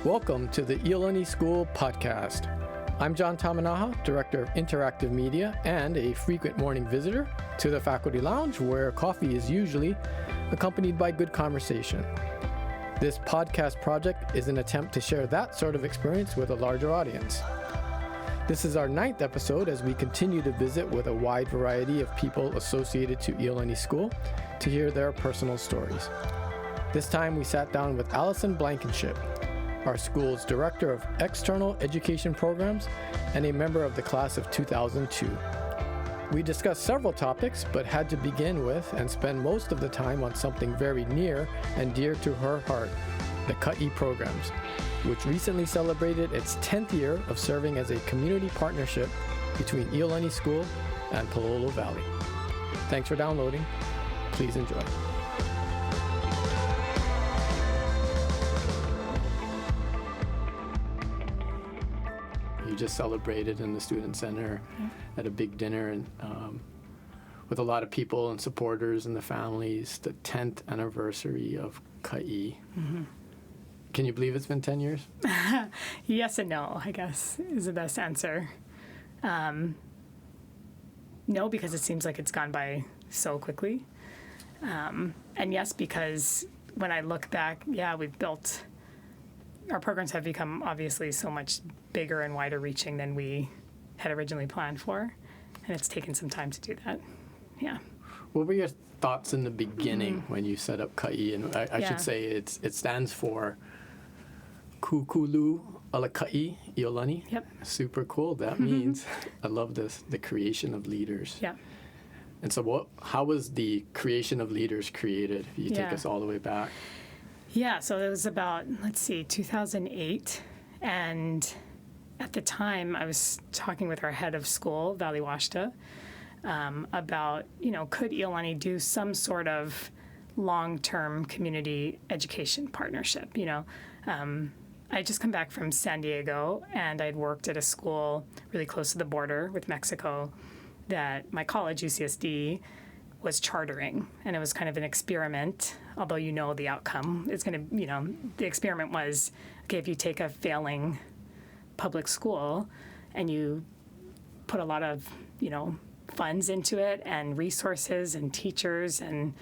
Welcome to the Iolani School Podcast. I'm John Tamanaha, Director of Interactive Media and a frequent morning visitor to the Faculty Lounge, where coffee is usually accompanied by good conversation. This podcast project is an attempt to share that sort of experience with a larger audience. This is our 9th episode as we continue to visit with a wide variety of people associated to Iolani School to hear their personal stories. This time we sat down with Allison Blankenship, our school's Director of External Education Programs and a member of the class of 2002. We discussed several topics, but had to begin with and spend most of the time on something very near and dear to her heart, the CUT-E programs, which recently celebrated its 10th year of serving as a community partnership between Iolani School and Pālolo Valley. Thanks for downloading. Please enjoy. You just celebrated in the Student Center at a big dinner and with a lot of people and supporters and the families, the 10th anniversary of CUT-E. Mm-hmm. Can you believe it's been 10 years? Yes and no, I guess, is the best answer. No, because it seems like it's gone by so quickly. And yes, because when I look back, we've built, our programs have become obviously so much bigger and wider reaching than we had originally planned for. And it's taken some time to do that. Yeah. What were your thoughts in the beginning when you set up CUT-E? And I should say it stands for Kukulu ala CUT-E, Iolani. Yep. Super cool. That means, I love this, the creation of leaders. Yeah. And so how was the creation of leaders created? If you take us all the way back. Yeah, so it was about, 2008. And at the time, I was talking with our head of school, Valley Washta, about, could Iolani do some sort of long-term community education partnership, I just come back from San Diego, and I'd worked at a school really close to the border with Mexico that my college, UCSD, was chartering. And it was kind of an experiment, although the outcome is going to, the experiment was, okay, if you take a failing public school and you put a lot of, funds into it and resources and teachers and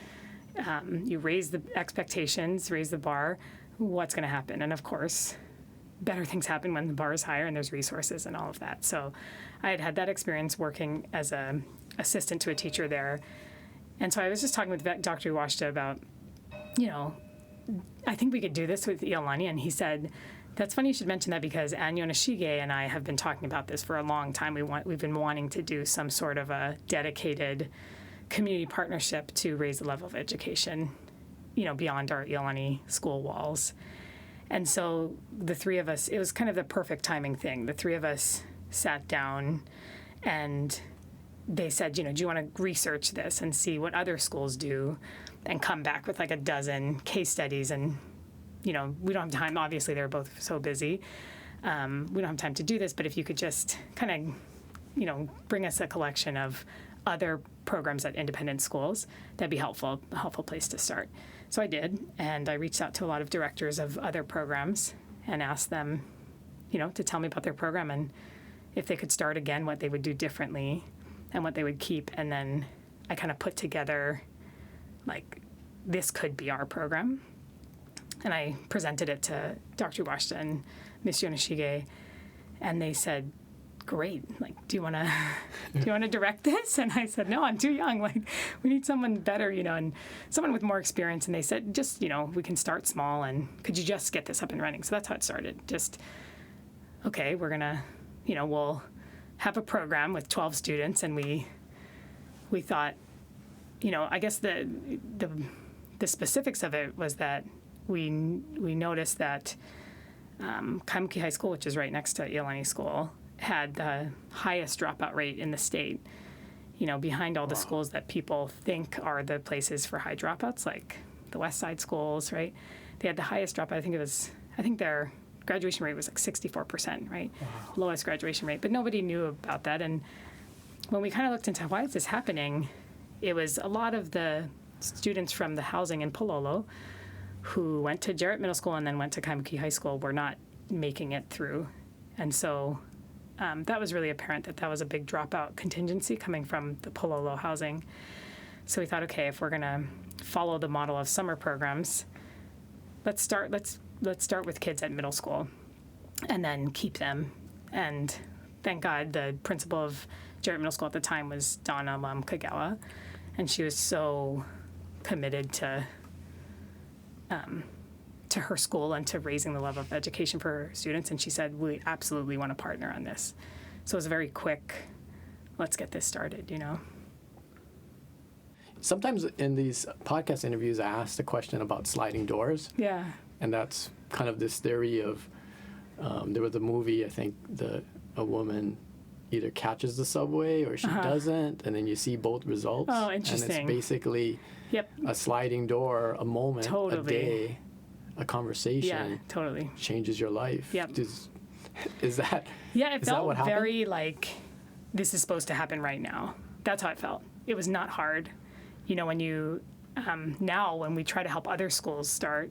you raise the expectations, raise the bar, what's going to happen? And of course, better things happen when the bar is higher and there's resources and all of that. So I had that experience working as an assistant to a teacher there. And so I was just talking with Dr. Washta about, I think we could do this with Iolani. And he said, that's funny you should mention that because Anyo Nishige and I have been talking about this for a long time. We've been wanting to do some sort of a dedicated community partnership to raise the level of education, beyond our Iolani school walls. And so the three of us, it was kind of the perfect timing thing. The three of us sat down and they said, do you want to research this and see what other schools do and come back with like a dozen case studies? And, we don't have time. Obviously, they're both so busy. We don't have time to do this. But if you could just kind of, bring us a collection of other programs at independent schools, that'd be a helpful place to start. So I did, and I reached out to a lot of directors of other programs and asked them, to tell me about their program and if they could start again, what they would do differently and what they would keep. And then I kind of put together, this could be our program. And I presented it to Dr. Washta and Ms. Yonashige, and they said, great, do you want to direct this? And I said, no, I'm too young. We need someone better, and someone with more experience. And they said, just, we can start small, and could you just get this up and running? So that's how it started. Just, okay, we're going to, we'll have a program with 12 students. And we thought, I guess the specifics of it was that we noticed that Kaimuki High School, which is right next to Iolani School, had the highest dropout rate in the state, behind all the schools that people think are the places for high dropouts, like the West Side schools, right? They had the highest dropout. I think their graduation rate was 64%, right? Wow. Lowest graduation rate. But nobody knew about that. And when we kind of looked into why is this happening, it was a lot of the students from the housing in Pālolo who went to Jarrett Middle School and then went to Kaimuki High School were not making it through. And so that was really apparent that was a big dropout contingency coming from the Pālolo housing. So we thought, okay, if we're going to follow the model of summer programs, let's start with kids at middle school and then keep them. And thank God the principal of Jarrett Middle School at the time was Donna Kagawa, and she was so committed to her school and to raising the level of education for her students. And she said, we absolutely want to partner on this. So it was a very quick, let's get this started, Sometimes in these podcast interviews, I asked a question about sliding doors. Yeah. And that's kind of this theory of, there was a movie, I think, a woman either catches the subway or she doesn't, and then you see both results. Oh, interesting. And it's basically a sliding door, a moment, a day, a conversation. Totally. Changes your life. Yep. Is that it is felt that what happened? very like this is supposed to happen right now. That's how it felt. It was not hard. When you now when we try to help other schools start,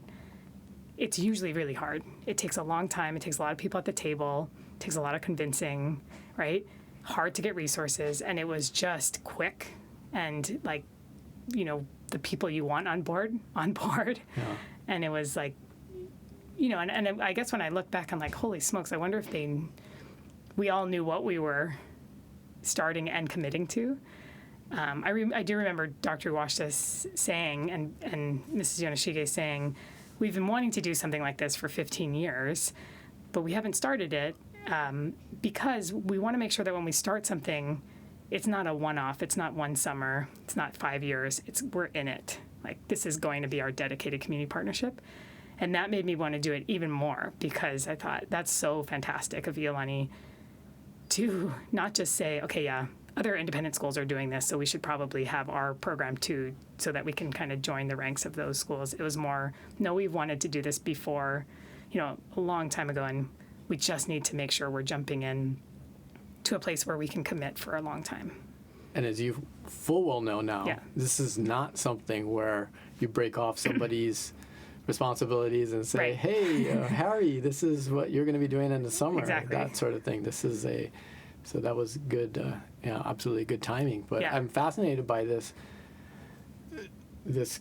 it's usually really hard. It takes a long time. It takes a lot of people at the table. It takes a lot of convincing, right? Hard to get resources. And it was just quick and the people you want on board. Yeah. And it was like, and I guess when I look back, I'm like, holy smokes, I wonder if we all knew what we were starting and committing to. I do remember Dr. Washta saying, and Mrs. Yonoshige saying, we've been wanting to do something like this for 15 years, but we haven't started it because we want to make sure that when we start something, it's not a one-off, it's not one summer, it's not 5 years, we're in it. Like, this is going to be our dedicated community partnership. And that made me want to do it even more because I thought that's so fantastic of Iolani to not just say, okay, yeah, other independent schools are doing this, so we should probably have our program too, so that we can kind of join the ranks of those schools. It was more, no, we've wanted to do this before, a long time ago, and we just need to make sure we're jumping in to a place where we can commit for a long time. And as you full well know now, this is not something where you break off somebody's responsibilities and say, hey, Harry, this is what you're going to be doing in the summer, that sort of thing. So that was good, absolutely good timing. But I'm fascinated by this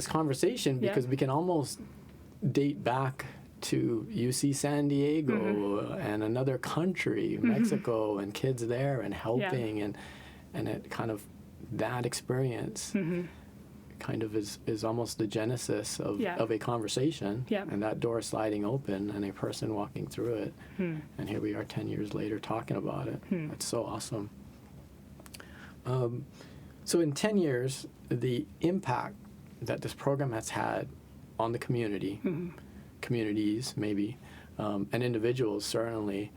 conversation because we can almost date back to UC San Diego and another country, Mexico, and kids there and helping and it kind of that experience kind of is almost the genesis of a conversation and that door sliding open and a person walking through it. And here we are 10 years later talking about it. That's so awesome. So in 10 years, the impact that this program has had on the community, communities maybe, and individuals certainly,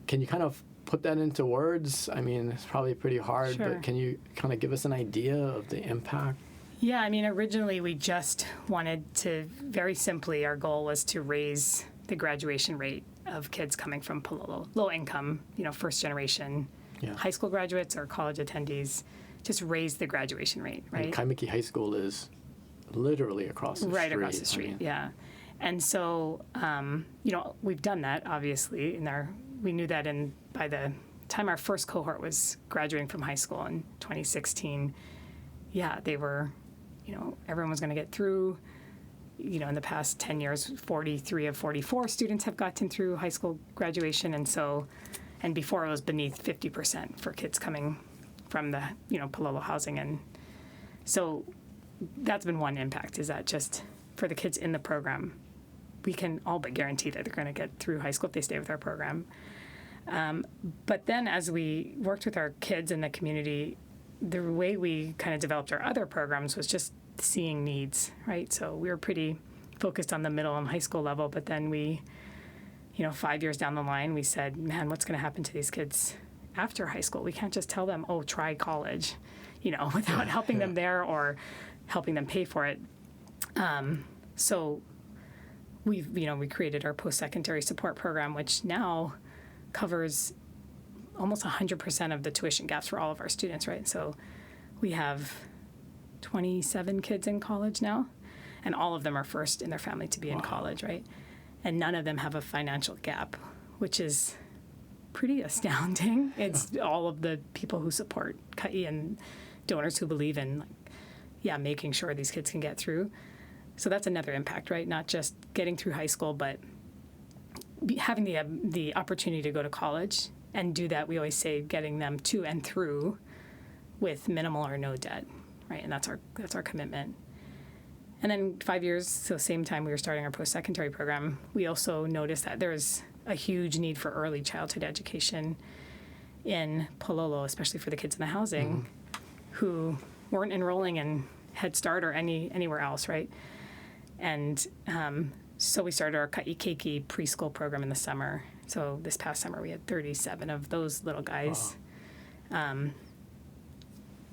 can you kind of put that into words? I mean, it's probably pretty hard, but can you kind of give us an idea of the impact? Yeah, I mean, originally we just wanted to, very simply, our goal was to raise the graduation rate of kids coming from Pālolo, low income, first generation high school graduates or college attendees, just raise the graduation rate, right? And Kaimiki High School is literally across the street. Right across the street, And so, we've done that, obviously. We knew that by the time our first cohort was graduating from high school in 2016, they were, everyone was going to get through. In the past 10 years, 43 of 44 students have gotten through high school graduation. And before it was beneath 50% for kids coming from the, Pālolo housing. And so that's been one impact, is that just for the kids in the program, we can all but guarantee that they're going to get through high school if they stay with our program. But then as we worked with our kids in the community, the way we kind of developed our other programs was just seeing needs, right? So we were pretty focused on the middle and high school level, but then we, 5 years down the line, we said, man, what's going to happen to these kids after high school? We can't just tell them, oh, try college, without helping them there or helping them pay for it. So we created our post-secondary support program, which now covers almost 100% of the tuition gaps for all of our students, right? So we have 27 kids in college now, and all of them are first in their family to be in college, right? and none of them have a financial gap, which is pretty astounding. It's all of the people who support Ka'i and donors who believe in, making sure these kids can get through. So that's another impact, right? Not just getting through high school, but having the opportunity to go to college and do that. We always say getting them to and through with minimal or no debt, right? And that's our commitment. And then 5 years, so same time we were starting our post-secondary program, we also noticed that there's a huge need for early childhood education in Pālolo, especially for the kids in the housing who weren't enrolling in Head Start or anywhere else, right? And so we started our Ka'i Keiki preschool program in the summer. So this past summer we had 37 of those little guys. Wow.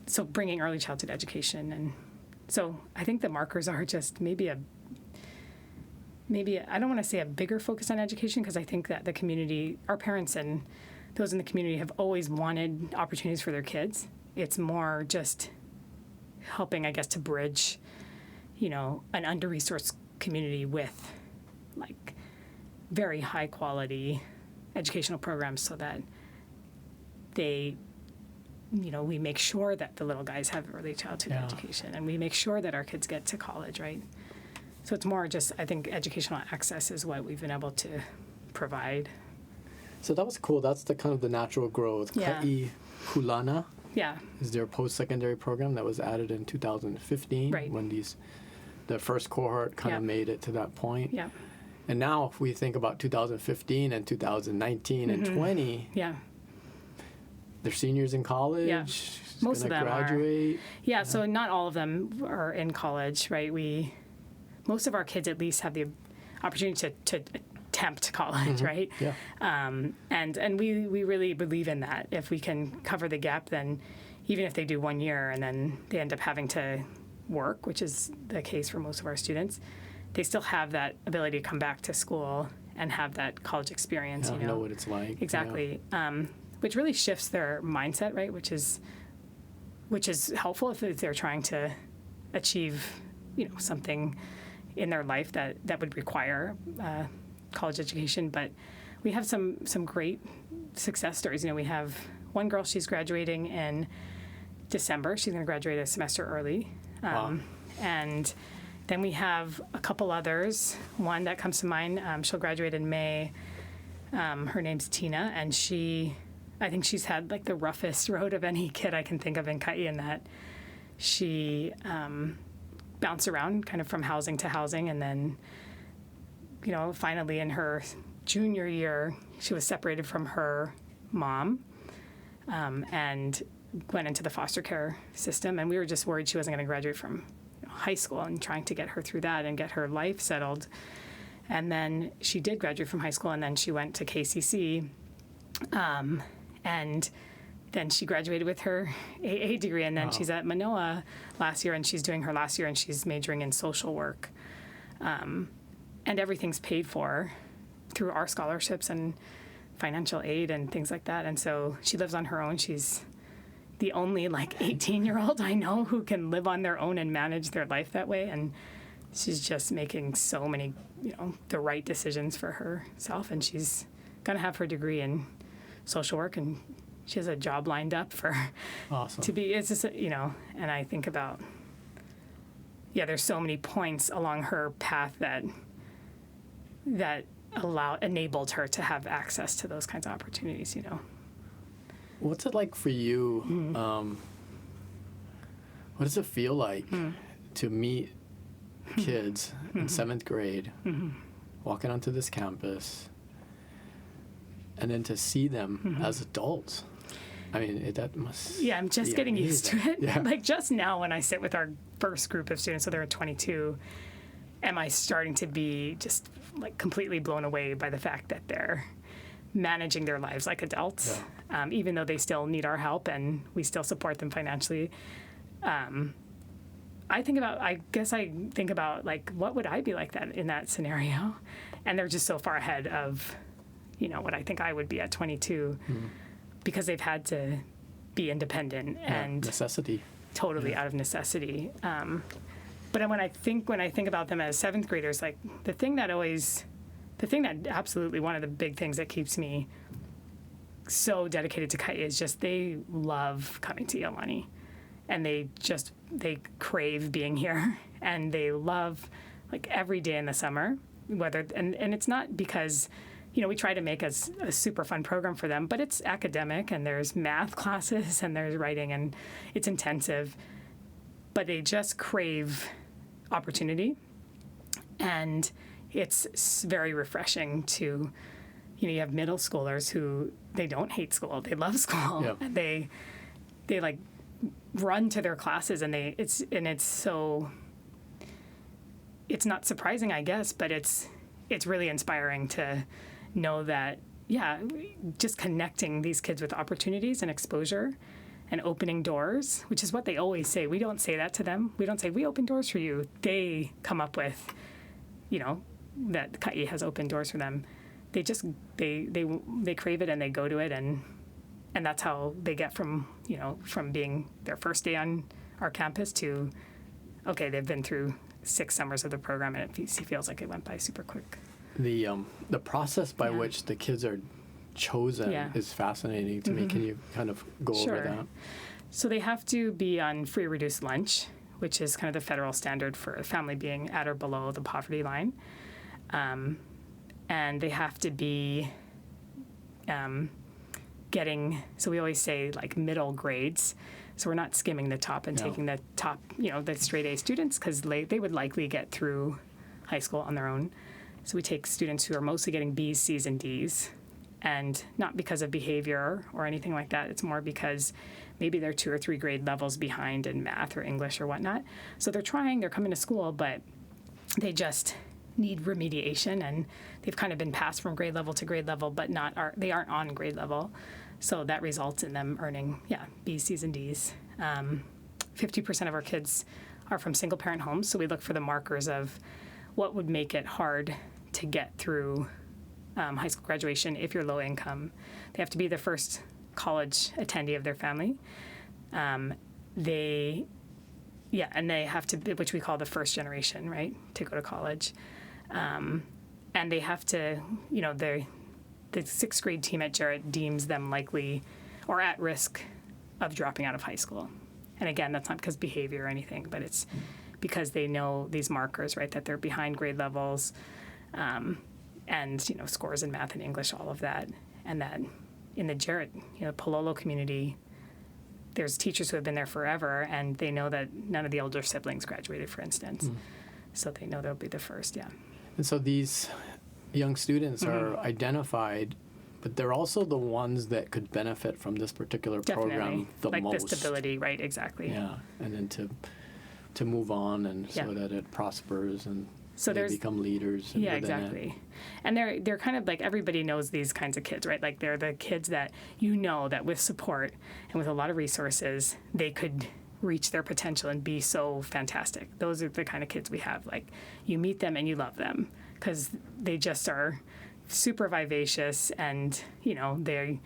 So bringing early childhood education, and so I think the markers are just maybe I don't want to say a bigger focus on education, because I think that the community, our parents and those in the community have always wanted opportunities for their kids. It's more just helping, I guess, to bridge, an under-resourced community with very high quality educational programs, so that they, we make sure that the little guys have early childhood education, and we make sure that our kids get to college, right? So it's more just, I think, educational access is what we've been able to provide. So that was cool. That's the kind of the natural growth. Yeah. Ka'i Kulana Yeah. is their post-secondary program that was added in 2015, Right. when the first cohort kind of made it to that point. Yeah. And now if we think about 2015 and 2019 and 20, they're seniors in college. Yeah. Most of them graduate. Yeah, so not all of them are in college, right? Most of our kids at least have the opportunity to attempt college, right? Yeah. And we really believe in that. If we can cover the gap, then even if they do 1 year and then they end up having to work, which is the case for most of our students, they still have that ability to come back to school and have that college experience. Know what it's like. Exactly. Yeah. Which really shifts their mindset, right? Which is helpful if they're trying to achieve, something in their life that would require college education. But we have some great success stories. We have one girl, she's graduating in December. She's going to graduate a semester early. Wow. And then we have a couple others. One that comes to mind, she'll graduate in May. Her name's Tina, and I think she's had the roughest road of any kid I can think of in Ka'i, in that she bounced around kind of from housing to housing, and then, finally in her junior year, she was separated from her mom and went into the foster care system, and we were just worried she wasn't going to graduate from high school, and trying to get her through that and get her life settled. And then she did graduate from high school, and then she went to KCC, and then she graduated with her AA degree, and then she's at Manoa last year, and she's doing her last year, and she's majoring in social work. And everything's paid for through our scholarships and financial aid and things like that. And so she lives on her own. She's the only 18-year-old I know who can live on their own and manage their life that way. And she's just making so many, the right decisions for herself. And she's going to have her degree in social work, and she has a job lined up for awesome. To be, it's just, and I think about, there's so many points along her path that enabled her to have access to those kinds of opportunities, What's it like for you? What does it feel like to meet kids in 7th grade walking onto this campus, and then to see them as adults? I mean, that must I'm just be getting amazing. used to it. Yeah. Just now when I sit with our first group of students, so there are 22, am I starting to be just completely blown away by the fact that they're managing their lives like adults, even though they still need our help and we still support them financially. I think about what would I be like that in that scenario? And they're just so far ahead of, what I think I would be at 22, because they've had to be independent and necessity. Totally out of necessity. But when I think about them as 7th graders, the thing that always the thing that absolutely one of the big things that keeps me so dedicated to Kaya is just they love coming to Iolani, and they crave being here, and they love like every day in the summer, and it's not because, we try to make a super fun program for them, but it's academic, and there's math classes and there's writing, and it's intensive, but they just crave opportunity, and it's very refreshing to, you have middle schoolers who they don't hate school, they love school, Yep. and they like run to their classes, and it's not surprising, I guess, but it's really inspiring to know that, just connecting these kids with opportunities and exposure and opening doors, which is what they always say. We don't say that to them. We don't say, we open doors for you. They come up with, that Kaya has opened doors for them. They just, they crave it, and they go to it, and that's how they get from being their first day on our campus to, okay, they've been through 6 summers of the program, and it feels like it went by super quick. The process by which the kids are chosen is fascinating to me. Can you kind of go over that? So they have to be on free reduced lunch, which is kind of the federal standard for a family being at or below the poverty line. And they have to be getting, so we always say like middle grades. So we're not skimming the top and taking the top, the straight A students, because they would likely get through high school on their own. So we take students who are mostly getting B's, C's, and D's. And not because of behavior or anything like that. It's more because maybe they're 2 or 3 grade levels behind in math or English or whatnot. So they're coming to school, but they just need remediation, and they've kind of been passed from grade level to grade level, but they aren't on grade level. So that results in them earning, B's, C's, and D's. 50% of our kids are from single-parent homes, so we look for the markers of what would make it hard to get through high school graduation if you're low income. They have to be the first college attendee of their family. And they have to, which we call the first generation, right, to go to college. And they have to, the 6th grade team at Jarrett deems them likely or at risk of dropping out of high school. And again, that's not because behavior or anything, but it's because they know these markers, right, that they're behind grade levels, and, scores in math and English, all of that. And that in the Jarrett, Pālolo community, there's teachers who have been there forever, and they know that none of the older siblings graduated, for instance. So they know they'll be the first, And so these young students are identified, but they're also the ones that could benefit from this particular program the most. Like the stability, right, exactly. Yeah, and then to move on, and so that it prospers, and so they become leaders. Exactly. It. And they're kind of like, everybody knows these kinds of kids, right? Like they're the kids that that with support and with a lot of resources, they could reach their potential and be so fantastic. Those are the kind of kids we have. Like, you meet them and you love them because they just are super vivacious, and they're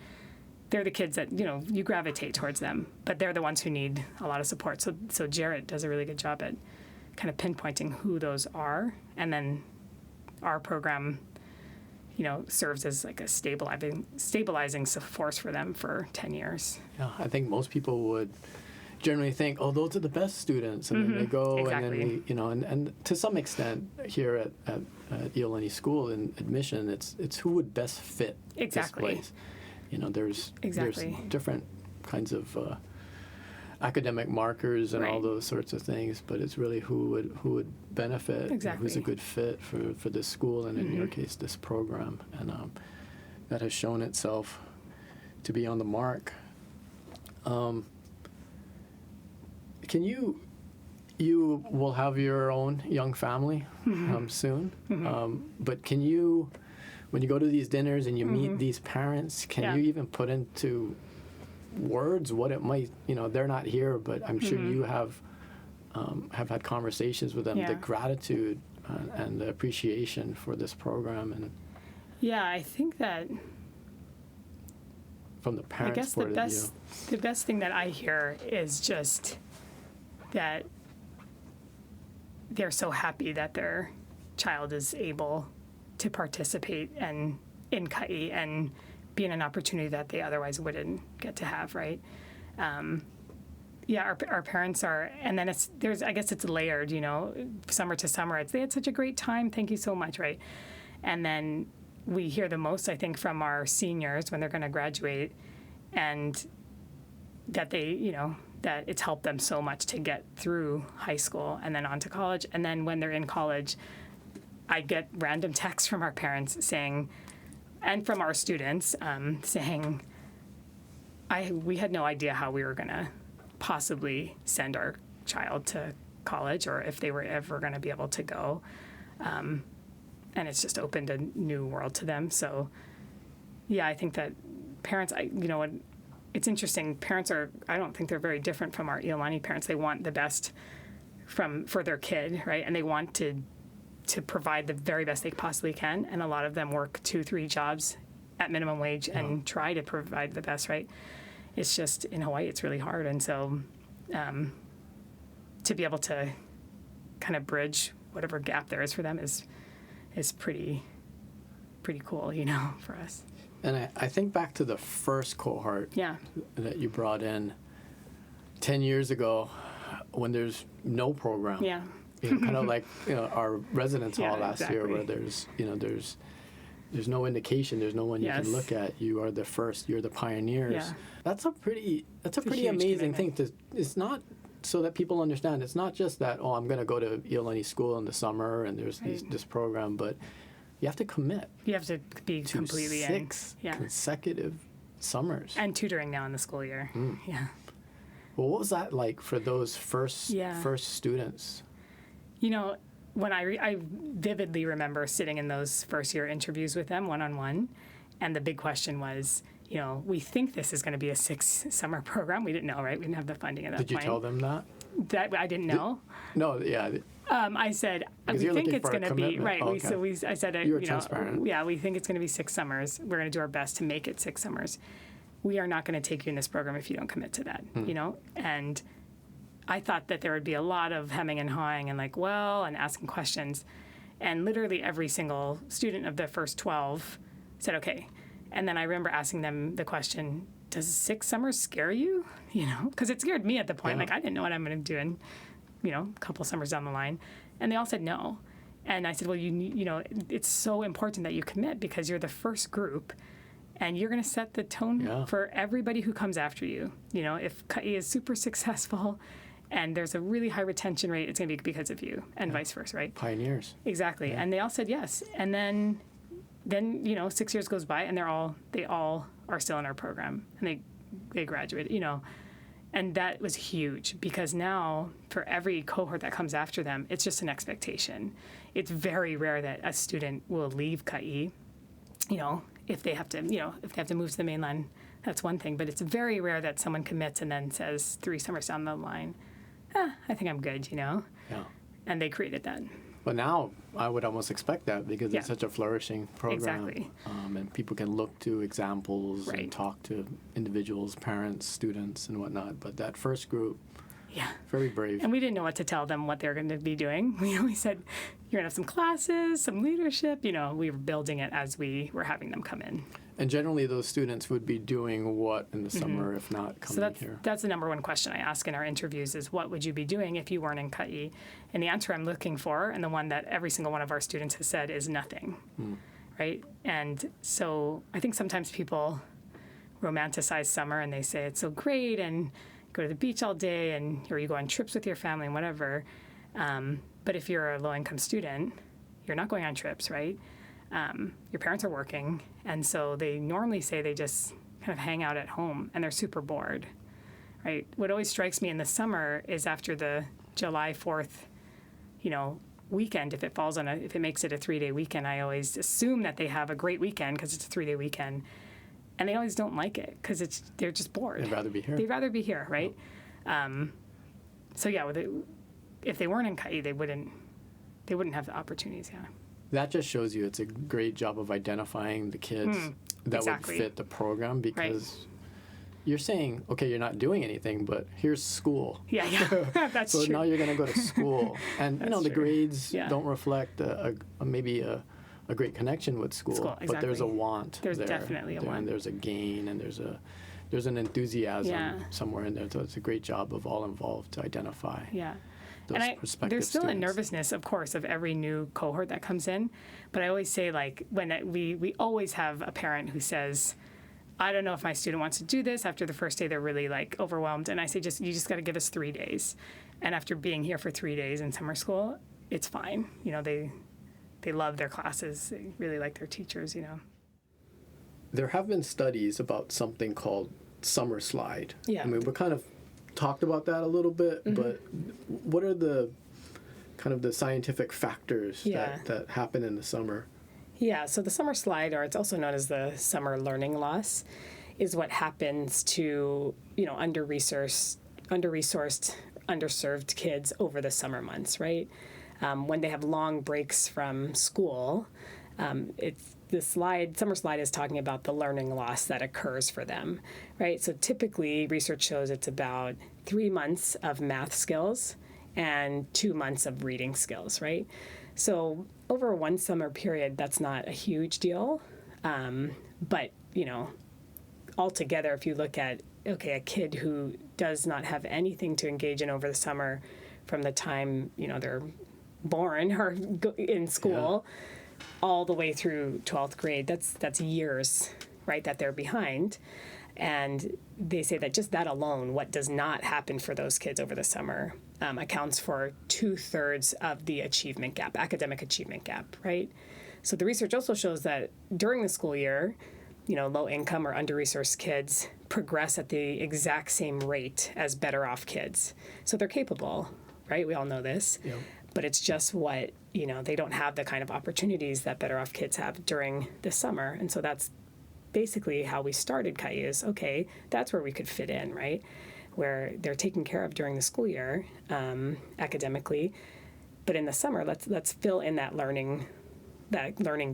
the kids that you gravitate towards them, but they're the ones who need a lot of support. So Jarrett does a really good job at kind of pinpointing who those are, and then our program serves as like a stabilizing force for them for 10 years. Yeah, I think most people would generally think, oh, those are the best students, and then they go, and then and to some extent here at Iolani School in admission, it's who would best fit this place. There's different kinds of academic markers and all those sorts of things, but it's really who would benefit, who's a good fit for this school, and in your case, this program, and that has shown itself to be on the mark. Can you will have your own young family soon, but can you, when you go to these dinners and you meet these parents, can you even put into words what it might, they're not here, but I'm sure you have had conversations with them, the gratitude and the appreciation for this program, and I think that from the parents' point of view, the best thing that I hear is just that they're so happy that their child is able to participate and in Ka'i and be in an opportunity that they otherwise wouldn't get to have, right? Our parents are, and then I guess it's layered, summer to summer. They had such a great time. Thank you so much, right? And then we hear the most, I think, from our seniors when they're going to graduate, and that that it's helped them so much to get through high school and then on to college. And then when they're in college, I get random texts from our parents saying, and from our students saying, we had no idea how we were going to possibly send our child to college or if they were ever going to be able to go. And it's just opened a new world to them. So, yeah, I think that parents, it's interesting. Parents I don't think they're very different from our Iolani parents. They want the best for their kid, right? And they want to provide the very best they possibly can. And a lot of them work 2-3 jobs at minimum wage and try to provide the best, right? It's just in Hawaii, it's really hard. And so to be able to kind of bridge whatever gap there is for them is pretty cool, for us. And I think back to the first cohort that you brought in 10 years ago when there's no program. Yeah. Kind of like our residence hall last year where there's no indication, there's no one you can look at. You are the first, you're the pioneers. Yeah. That's a pretty amazing thing. It's not so that people understand. It's not just that, I'm going to go to Iolani school in the summer and there's this program, but you have to commit. You have to be to completely 6 consecutive summers. And tutoring now in the school year. Yeah. Well, what was that like for those first students? When I vividly remember sitting in those first year interviews with them one-on-one, and the big question was, we think this is going to be a 6-summer program. We didn't know, right? We didn't have the funding at that point. Did you tell them that? That I didn't know. I said, we think it's going to be, right. Okay. I said, you were transparent. Yeah, we think it's going to be 6 summers. We're going to do our best to make it 6 summers. We are not going to take you in this program if you don't commit to that, And I thought that there would be a lot of hemming and hawing and and asking questions. And literally every single student of the first 12 said, okay. And then I remember asking them the question, does 6 summers scare you? Because it scared me at the point. Yeah. I didn't know what I'm going to do in, a couple summers down the line. And they all said no. And I said, well, it's so important that you commit because you're the first group and you're going to set the tone for everybody who comes after you. If Ka'i is super successful and there's a really high retention rate, it's going to be because of you and vice versa, right? Pioneers. Exactly. Yeah. And they all said yes. And then 6 years goes by and they all are still in our program and they graduated, And that was huge because now for every cohort that comes after them, it's just an expectation. It's very rare that a student will leave Ka'i, if they have to move to the mainland, that's one thing. But it's very rare that someone commits and then says 3 summers down the line, I think I'm good, Yeah. And they created that. But now I would almost expect that because it's such a flourishing program. Exactly. And people can look to examples and talk to individuals, parents, students, and whatnot. But that first group, very brave. And we didn't know what to tell them what they were going to be doing. We said, you're going to have some classes, some leadership. We were building it as we were having them come in. And generally those students would be doing what in the summer if not coming here? That's the number one question I ask in our interviews is what would you be doing if you weren't in Ka'i? And the answer I'm looking for, and the one that every single one of our students has said, is nothing, right? And so I think sometimes people romanticize summer and they say it's so great and go to the beach all day or you go on trips with your family and whatever. But if you're a low-income student, you're not going on trips, right? Your parents are working, and so they normally say they just kind of hang out at home, and they're super bored, right? What always strikes me in the summer is after the July 4th, weekend, if it makes it a 3-day weekend, I always assume that they have a great weekend because it's a 3-day weekend, and they always don't like it because they're just bored. They'd rather be here. Right? If they weren't in Ka'i, they wouldn't have the opportunities. Yeah. That just shows you it's a great job of identifying the kids that would fit the program because you're saying, okay, you're not doing anything, but here's school. Yeah, that's so true. So now you're going to go to school. And, the grades don't reflect maybe a a great connection with school. But there's a want. There's definitely a want. And there's a gain, and there's an enthusiasm somewhere in there. So it's a great job of all involved to identify. Yeah. Those prospective there's still students. a nervousness, of course, of every new cohort that comes in. But I always say, like, we always have a parent who says, I don't know if my student wants to do this. After the first day, they're really like overwhelmed. And I say, you just got to give us 3 days. And after being here for 3 days in summer school, it's fine. You know, they love their classes. They really like their teachers, you know. There have been studies about something called summer slide. Yeah. I mean, we kind of talked about that a little bit, but what are the kind of the scientific factors that happen in the summer? Yeah, so the summer slide, or it's also known as the summer learning loss, is what happens to, you know, under-resourced, underserved kids over the summer months, right? When they have long breaks from school, summer slide is talking about the learning loss that occurs for them, right? So typically, research shows it's about 3 months of math skills and 2 months of reading skills, right? So over one summer period, that's not a huge deal. But, you know, altogether, if you look at, a kid who does not have anything to engage in over the summer from the time, you know, they're born or in school all the way through 12th grade, that's years, right, that they're behind. And they say that just that alone, what does not happen for those kids over the summer, accounts for 2/3 of the achievement gap, academic achievement gap, right? So the research also shows that during the school year, you know, low income or under-resourced kids progress at the exact same rate as better off kids. So they're capable, right? We all know this. Yeah. But it's just what, you know, they don't have the kind of opportunities that better off kids have during the summer. And so that's basically how we started Caillou is, okay, that's where we could fit in, right? Where they're taken care of during the school year academically, but in the summer, let's fill in that learning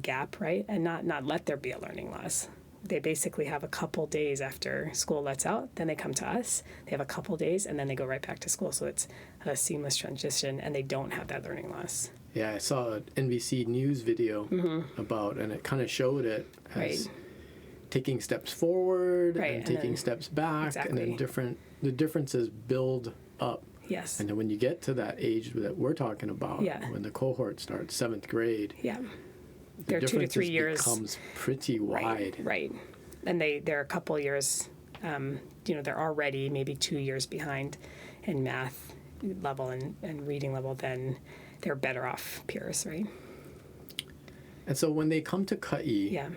gap, right? And not let there be a learning loss. They basically have a couple days after school lets out, then they come to us. They have a couple days, and then they go right back to school. So it's a seamless transition, and they don't have that learning loss. Yeah, I saw an NBC News video about, and it kind of showed it as taking steps forward and taking steps back, and then the differences build up. Yes. And then when you get to that age that we're talking about, when the cohort starts 7th grade, they're 2 to 3 years becomes pretty wide. Right. And they're a couple years, you know, they're already maybe 2 years behind in math level and reading level than their better off peers, right? And so when they come to Caillou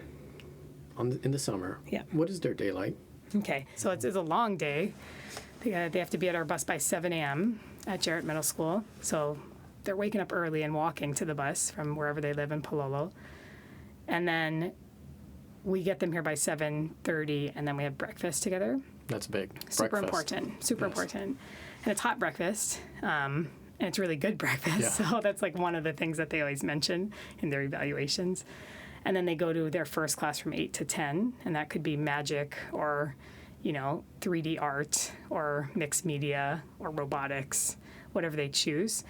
in the summer, what is their day like? Okay, so it's a long day. They have to be at our bus by 7 a.m. at Jarrett Middle School. So they're waking up early and walking to the bus from wherever they live in Pālolo. And then we get them here by 7:30, and then we have breakfast together. That's big. Super breakfast. important. And it's hot breakfast, and it's really good breakfast. So that's like one of the things that they always mention in their evaluations. And then they go to their first class from 8 to 10, and that could be magic or, you know, 3D art or mixed media or robotics, whatever they choose.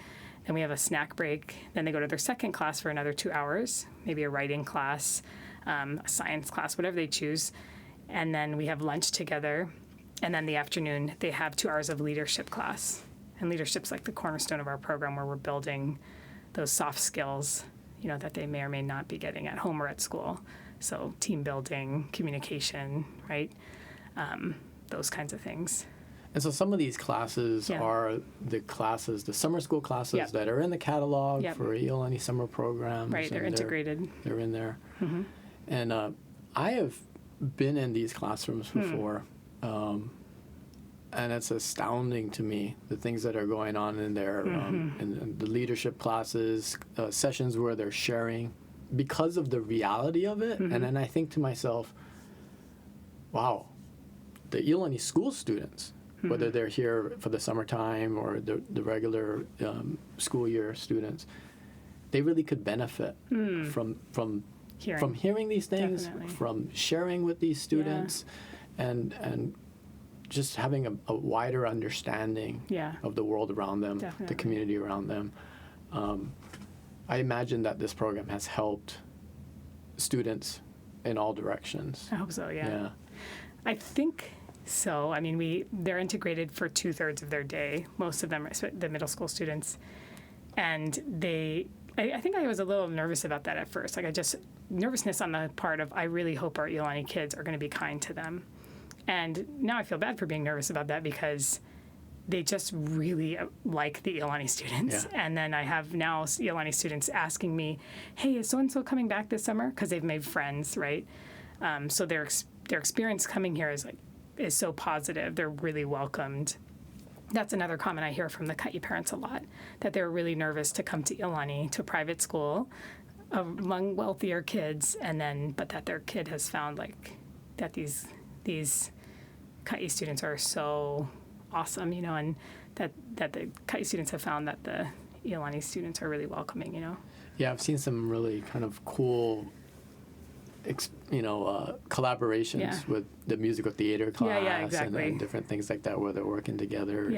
Then we have a snack break. Then they go to their second class for another 2 hours, maybe a writing class, a science class, whatever they choose. And then we have lunch together. And then the afternoon, they have 2 hours of leadership class. And leadership's like the cornerstone of our program where we're building those soft skills, you know, that they may or may not be getting at home or at school. So team building, communication, right? Those kinds of things. And so some of these classes are the summer school classes that are in the catalog for Iolani summer programs. Right, they're integrated. They're in there. And I have been in these classrooms before, and it's astounding to me, the things that are going on in there, in the leadership classes, sessions where they're sharing because of the reality of it. And then I think to myself, wow, the Iolani school students, whether they're here for the summertime or the regular school year students, they really could benefit from hearing these things, from sharing with these students, and just having a wider understanding of the world around them, the community around them. I imagine that this program has helped students in all directions. I hope so, yeah. I think so. I mean, they're integrated for 2/3 of their day, most of them, the middle school students. And I think I was a little nervous about that at first. Like nervousness on the part of, I really hope our Iolani kids are going to be kind to them. And now I feel bad for being nervous about that because they just really like the Iolani students. Yeah. And then I have now Iolani students asking me, hey, is so-and-so coming back this summer? Because they've made friends, right? So their experience coming here is so positive. They're really welcomed. That's another comment I hear from the Ka'i parents a lot, that they're really nervous to come to Iolani, to a private school, among wealthier kids, but that their kid has found that these Ka'i students are so awesome, and that the Ka'i students have found that the Iolani students are really welcoming, Yeah, I've seen some really kind of cool collaborations with the musical theater class exactly. and different things like that where they're working together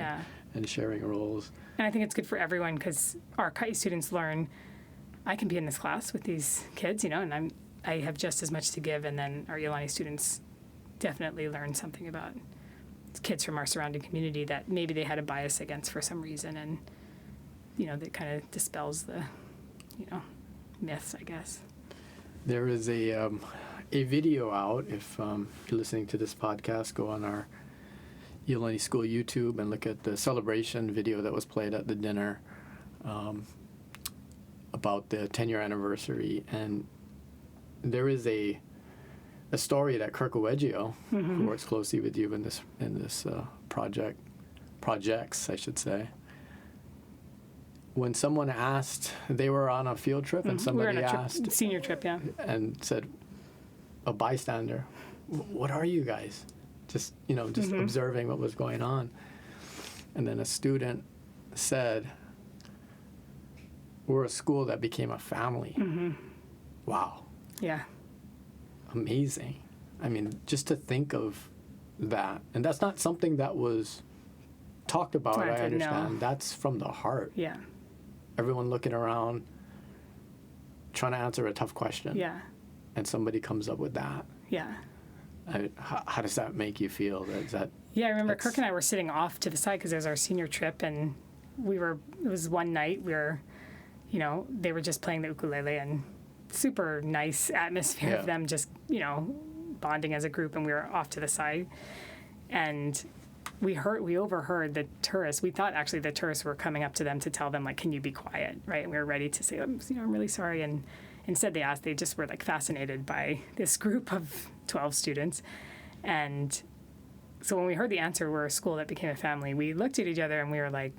and sharing roles. And I think it's good for everyone because our Ka'i students learn, I can be in this class with these kids, and I have just as much to give, and then our Iolani students definitely learn something about kids from our surrounding community that maybe they had a bias against for some reason, and, that kind of dispels the, myths, I guess. There is a video out. If you're listening to this podcast, go on our Iolani School YouTube and look at the celebration video that was played at the dinner about the 10-year anniversary. And there is a story that Kirk Oweggio, who works closely with you in this projects, I should say. When someone asked, they were on a field trip, and somebody asked, senior trip, and said, a bystander, what are you guys? Just observing what was going on. And then a student said, we're a school that became a family. Wow. Yeah. Amazing. I mean, just to think of that. And that's not something that was talked about, I understand. No. That's from the heart. Yeah. Everyone looking around, trying to answer a tough question. Yeah. And somebody comes up with that. Yeah. How does that make you feel? Yeah, I remember Kirk and I were sitting off to the side because it was our senior trip, and it was one night where, they were just playing the ukulele, and super nice atmosphere of them just, bonding as a group, and we were off to the side. And we overheard the tourists. We thought actually the tourists were coming up to them to tell them, can you be quiet, right? And we were ready to say, I'm really sorry. And instead they just were fascinated by this group of 12 students. And so when we heard the answer, we're a school that became a family, we looked at each other and we were like,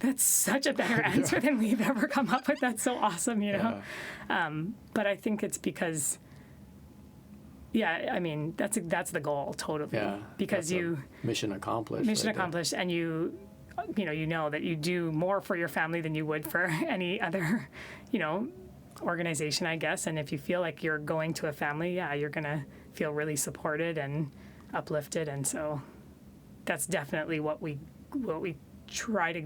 that's such a better answer than we've ever come up with. That's so awesome, Yeah. But I think it's because, that's the goal, totally. Yeah, because mission accomplished. Mission accomplished, and you know that you do more for your family than you would for any other, organization, I guess. And if you feel like you're going to a family, you're gonna feel really supported and uplifted. And so that's definitely what we try to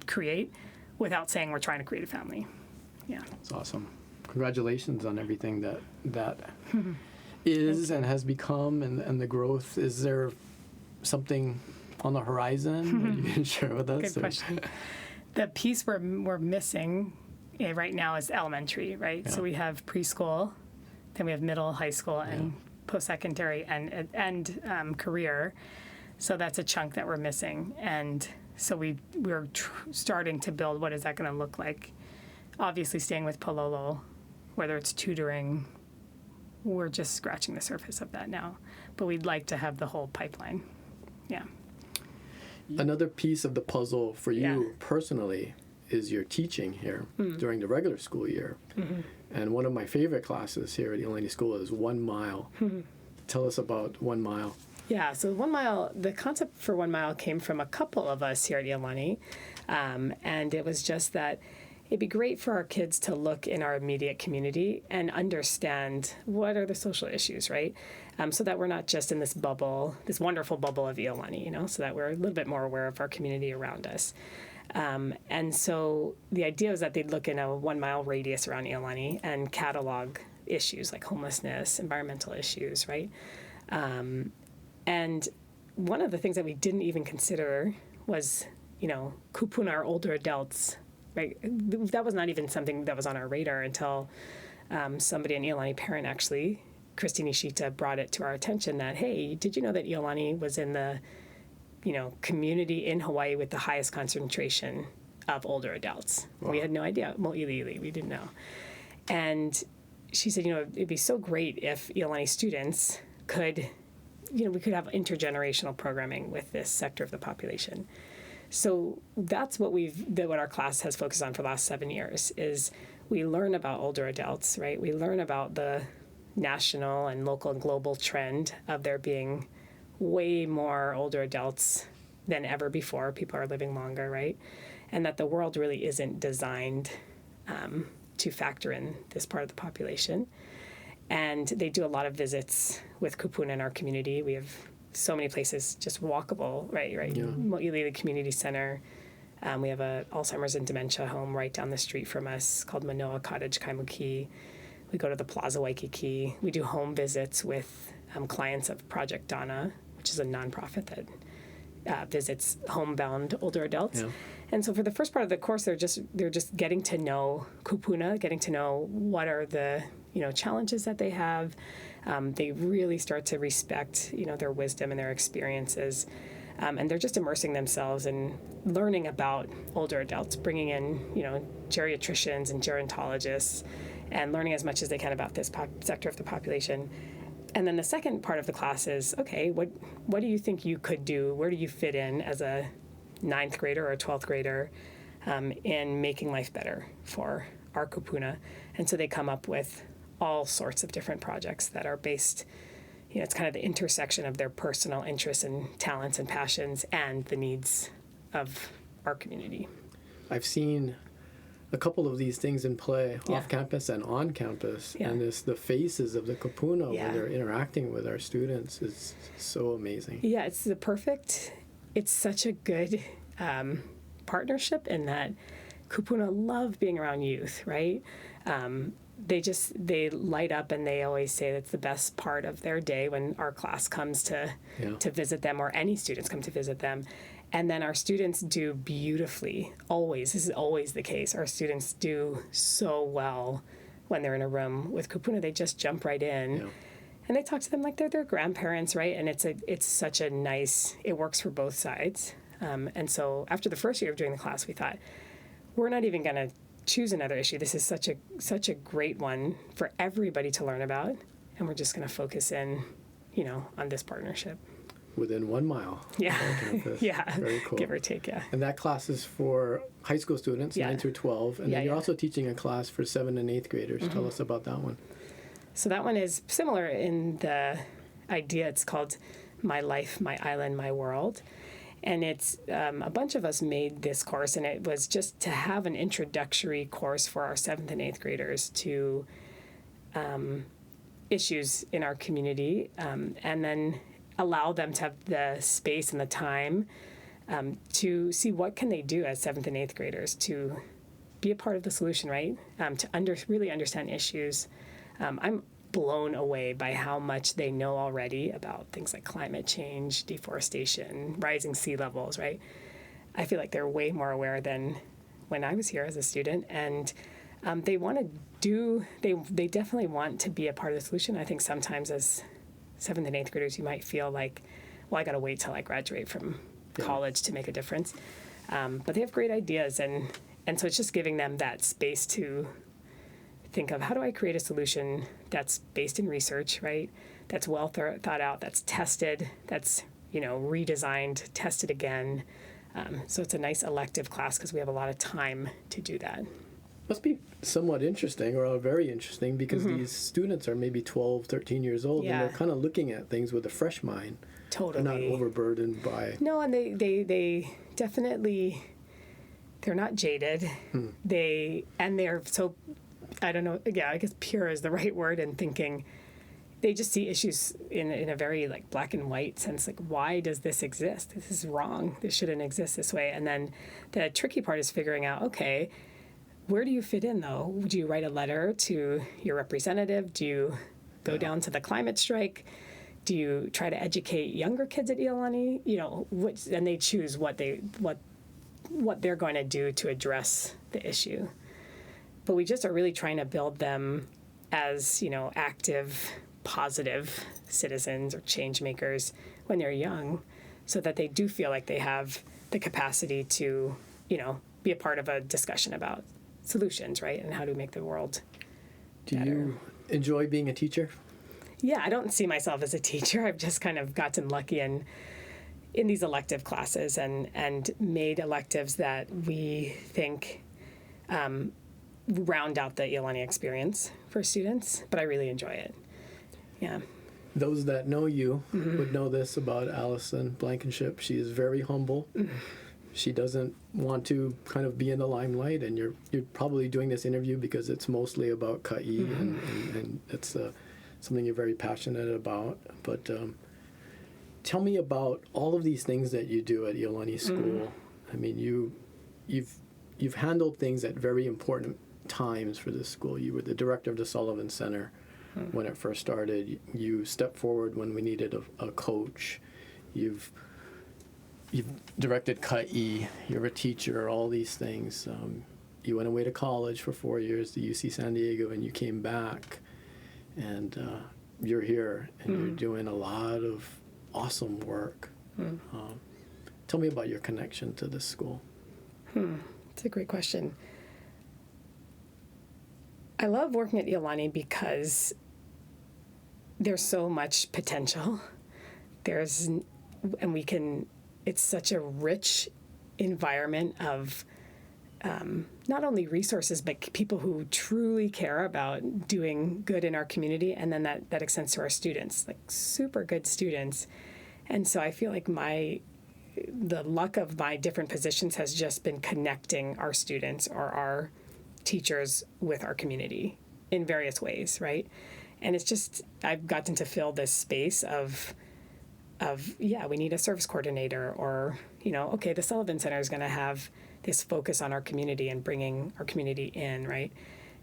create, without saying we're trying to create a family. Yeah, it's awesome. Congratulations on everything that is and has become, and the growth. Is there something on the horizon that you can share with us? Good question. The piece we're missing right now is elementary, right? Yeah. So we have preschool, then we have middle, high school, and post-secondary, and career. So that's a chunk that we're missing. And so we're starting to build, what is that going to look like? Obviously staying with Pālolo, whether it's tutoring, we're just scratching the surface of that now. But we'd like to have the whole pipeline. Yeah. Another piece of the puzzle for you personally is your teaching here during the regular school year. And one of my favorite classes here at Iolani School is 1 mile. Tell us about 1 mile. Yeah, so 1 mile, the concept for 1 mile came from a couple of us here at Iolani. And it was just that it'd be great for our kids to look in our immediate community and understand what are the social issues, right? So that we're not just in this bubble, this wonderful bubble of Iolani, so that we're a little bit more aware of our community around us. And so the idea is that they'd look in a 1 mile radius around Iolani and catalog issues like homelessness, environmental issues, right? And one of the things that we didn't even consider was, kupuna, or older adults, right? That was not even something that was on our radar until somebody, an Iolani parent actually, Christine Ishita, brought it to our attention that, hey, did you know that Iolani was in the, community in Hawaii with the highest concentration of older adults? Wow. We had no idea. Mo'iliili, we didn't know. And she said, it'd be so great if Iolani students could, we could have intergenerational programming with this sector of the population. So that's what what our class has focused on for the last 7 years is we learn about older adults, right? We learn about the national and local and global trend of there being way more older adults than ever before. People are living longer, right? And that the world really isn't designed to factor in this part of the population. And they do a lot of visits with kupuna in our community. We have so many places just walkable, right? Yeah. Mo'iliili Community Center. We have a Alzheimer's and dementia home right down the street from us called Manoa Cottage Kaimuki. We go to the Plaza Waikiki. We do home visits with clients of Project Dana, which is a nonprofit that visits homebound older adults. Yeah. And so for the first part of the course, they're just getting to know kupuna, getting to know what are the challenges that they have. They really start to respect their wisdom and their experiences, and they're just immersing themselves in learning about older adults, bringing in geriatricians and gerontologists, and learning as much as they can about this sector of the population. And then the second part of the class is, okay, what do you think you could do? Where do you fit in as a 9th grader or a 12th grader in making life better for our kupuna? And so they come up with all sorts of different projects that are based, it's kind of the intersection of their personal interests and talents and passions and the needs of our community. I've seen a couple of these things in play off campus and on campus, and the faces of the kupuna when they're interacting with our students is so amazing. Yeah, it's such a good partnership in that kupuna love being around youth, right? They light up, and they always say that's the best part of their day when our class comes to visit them, or any students come to visit them. And then our students do beautifully, always. This is always the case. Our students do so well when they're in a room with kupuna. They just jump right in. Yeah. And they talk to them like they're their grandparents, right? And it's such a nice, it works for both sides. And so after the first year of doing the class, we thought, we're not even going to choose another issue. This is such a great one for everybody to learn about. And we're just going to focus in, on this partnership. Within 1 mile. Yeah. Yeah. Very cool. Give or take, yeah. And that class is for high school students, 9 through 12. And then you're also teaching a class for 7th and 8th graders. Mm-hmm. Tell us about that one. So that one is similar in the idea. It's called My Life, My Island, My World. And it's a bunch of us made this course, and it was just to have an introductory course for our 7th and 8th graders to issues in our community, and then allow them to have the space and the time to see what can they do as 7th and 8th graders to be a part of the solution, right? To really understand issues. I'm blown away by how much they know already about things like climate change, deforestation, rising sea levels, right? I feel like they're way more aware than when I was here as a student, and they want to they definitely want to be a part of the solution. I think sometimes as 7th and 8th graders, you might feel like, well, I got to wait till I graduate from college to make a difference. But they have great ideas, and so it's just giving them that space to think of, how do I create a solution that's based in research, right? That's well thought out, that's tested, that's redesigned, tested again. So it's a nice elective class because we have a lot of time to do that. Must be somewhat interesting, or very interesting, because these students are maybe 12, 13 years old, and they're kind of looking at things with a fresh mind. Totally. They're not overburdened by... No, and they definitely, they're not jaded. They're so, I don't know, I guess pure is the right word in thinking. They just see issues in a very black and white sense, why does this exist? This is wrong. This shouldn't exist this way. And then the tricky part is figuring out, okay, where do you fit in, though? Do you write a letter to your representative? Do you go down to the climate strike? Do you try to educate younger kids at Iolani? And they choose what they're going to do to address the issue. But we just are really trying to build them as, active, positive citizens or change makers when they're young, so that they do feel like they have the capacity to, be a part of a discussion about solutions, right? And how to make the world better. Do you enjoy being a teacher? Yeah, I don't see myself as a teacher. I've just kind of gotten lucky in these elective classes and made electives that we think round out the Iolani experience for students, but I really enjoy it. Yeah. Those that know you would know this about Allison Blankenship. She is very humble. She doesn't want to kind of be in the limelight, and you're probably doing this interview because it's mostly about Ka'i, and it's something you're very passionate about. But tell me about all of these things that you do at Iolani School. I mean, you've handled things at very important times for this school. You were the director of the Sullivan Center when it first started. You stepped forward when we needed a coach. You've directed Ka'i. You're a teacher. All these things. You went away to college for 4 years to UC San Diego, and you came back, and you're here, and you're doing a lot of awesome work. Tell me about your connection to this school. It's a great question. I love working at Iolani because there's so much potential. It's such a rich environment of not only resources, but people who truly care about doing good in our community, and then that extends to our students, like super good students. And so I feel like the luck of my different positions has just been connecting our students or our teachers with our community in various ways, right? And it's just, I've gotten to fill this space of we need a service coordinator, or, okay, the Sullivan Center is going to have this focus on our community and bringing our community in, right?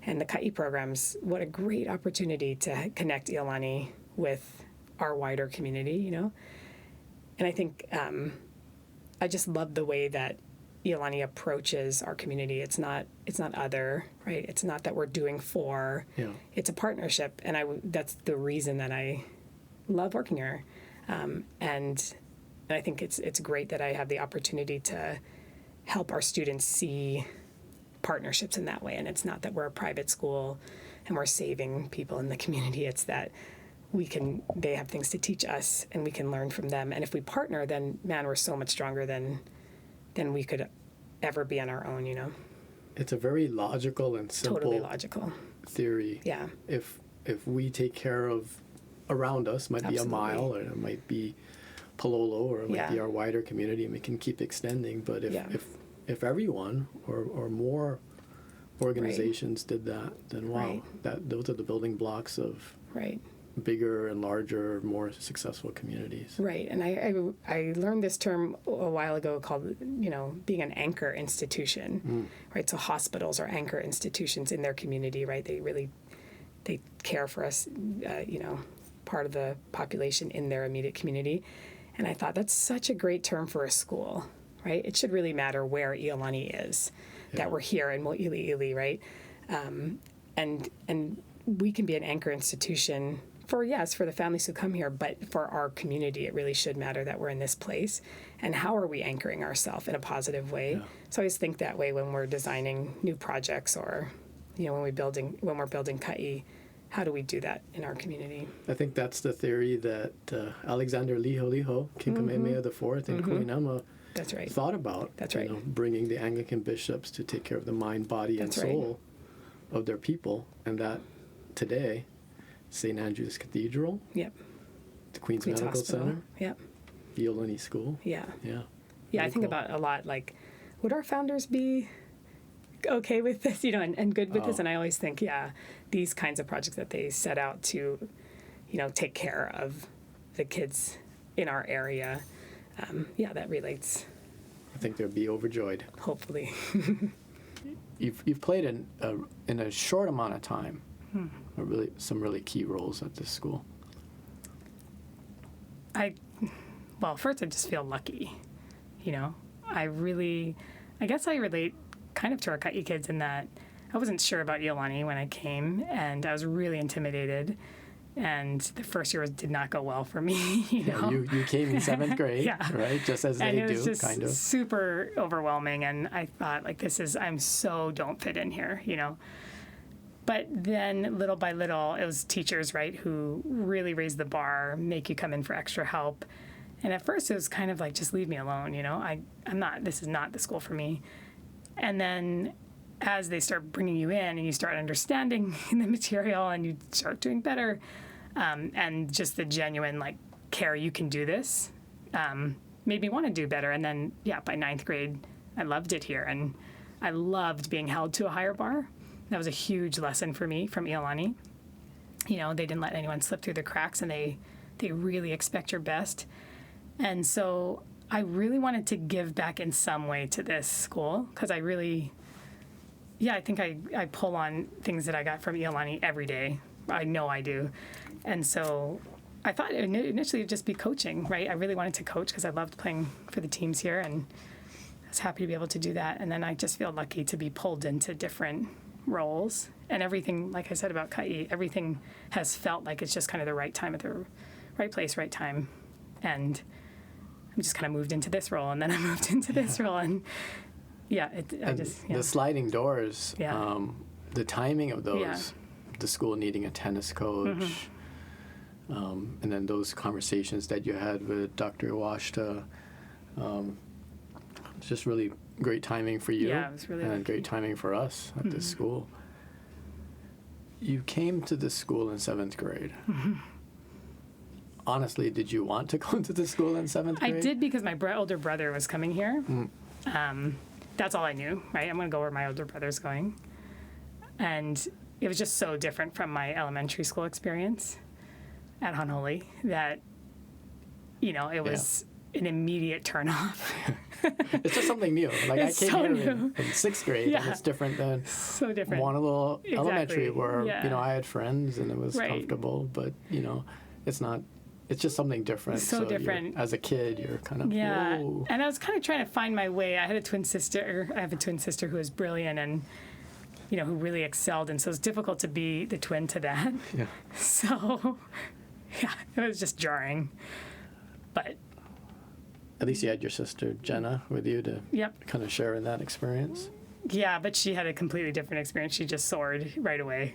And the Ka'i programs, what a great opportunity to connect Iolani with our wider community, And I think I just love the way that Iolani approaches our community. It's not other, right? It's not that we're doing for. Yeah. It's a partnership, and that's the reason that I love working here. And I think it's great that I have the opportunity to help our students see partnerships in that way. And it's not that we're a private school and we're saving people in the community. It's that they have things to teach us, and we can learn from them. And if we partner, then man, we're so much stronger than we could ever be on our own, It's a very logical and simple Totally logical theory. Yeah. If we take care of around us, might be a mile, or it might be Pālolo, or it might be our wider community, and we can keep extending. But if everyone or more organizations did that, then wow, those are the building blocks of bigger and larger, more successful communities. Right. And I learned this term a while ago called, being an anchor institution, right? So hospitals are anchor institutions in their community, right? They care for us, part of the population in their immediate community. And I thought that's such a great term for a school, right? It should really matter where Iolani is, that we're here in Mo'ili'ili, right? And we can be an anchor institution for the families who come here, but for our community, it really should matter that we're in this place. And how are we anchoring ourselves in a positive way? Yeah. So I always think that way when we're designing new projects, or, when we're building Ka'i. How do we do that in our community? I think that's the theory that Alexander Liho, King Kamehameha IV, and Queen Emma thought about. That's right. Bringing the Anglican bishops to take care of the mind, body, and soul of their people. And that today, St. Andrew's Cathedral, the Queen's Medical Hospital. Center, Iolani School. Yeah, Very I think about a lot, like, would our founders be okay with this, and good with this? And I always think, these kinds of projects that they set out to, take care of the kids in our area, that relates. I think they'd be overjoyed. Hopefully. you've played in a short amount of time, some really key roles at this school. Well, first I just feel lucky, I guess I relate kind of to our Ka'i kids in that I wasn't sure about Iolani when I came, and I was really intimidated. And the first year did not go well for me. You came in 7th grade, right? Just as they do, and it was just kind of. Super overwhelming. And I thought, I'm so don't fit in here, But then little by little, it was teachers, right, who really raised the bar, make you come in for extra help. And at first it was kind of like, just leave me alone, this is not the school for me. And then as they start bringing you in and you start understanding the material and you start doing better, and just the genuine care, you can do this, made me want to do better. And then by 9th grade I loved it here, and I loved being held to a higher bar. That was a huge lesson for me from Iolani. They didn't let anyone slip through the cracks, and they really expect your best. And so I really wanted to give back in some way to this school, because I think I pull on things that I got from Iolani every day. I know I do. And so I thought initially it'd just be coaching, right? I really wanted to coach because I loved playing for the teams here, and I was happy to be able to do that. And then I just feel lucky to be pulled into different roles. And everything, like I said about Ka'i, everything has felt like it's just kind of the right time at the right place, right time. And I just kind of moved into this role, and then I moved into this role, and the sliding doors, the timing of those, the school needing a tennis coach, and then those conversations that you had with Dr. Iwashita, it's just really great timing for you, it was really and great timing for us at this school. You came to this school in 7th grade. Honestly, did you want to go to the school in 7th grade? I did, because my older brother was coming here. That's all I knew, right? I'm going to go where my older brother's going. And it was just so different from my elementary school experience at Honolulu that, it was an immediate turnoff. It's just something new. I came here in 6th grade, and it's different than so different. Wanalo Elementary, where, I had friends and it was comfortable, but, it's not. It's just something different. So different. As a kid, you're kind of, whoa. And I was kind of trying to find my way. I have a twin sister who is brilliant and, who really excelled. And so it's difficult to be the twin to that. Yeah. So, it was just jarring. But at least you had your sister, Jenna, with you to kind of share in that experience. Yeah, but she had a completely different experience. She just soared right away,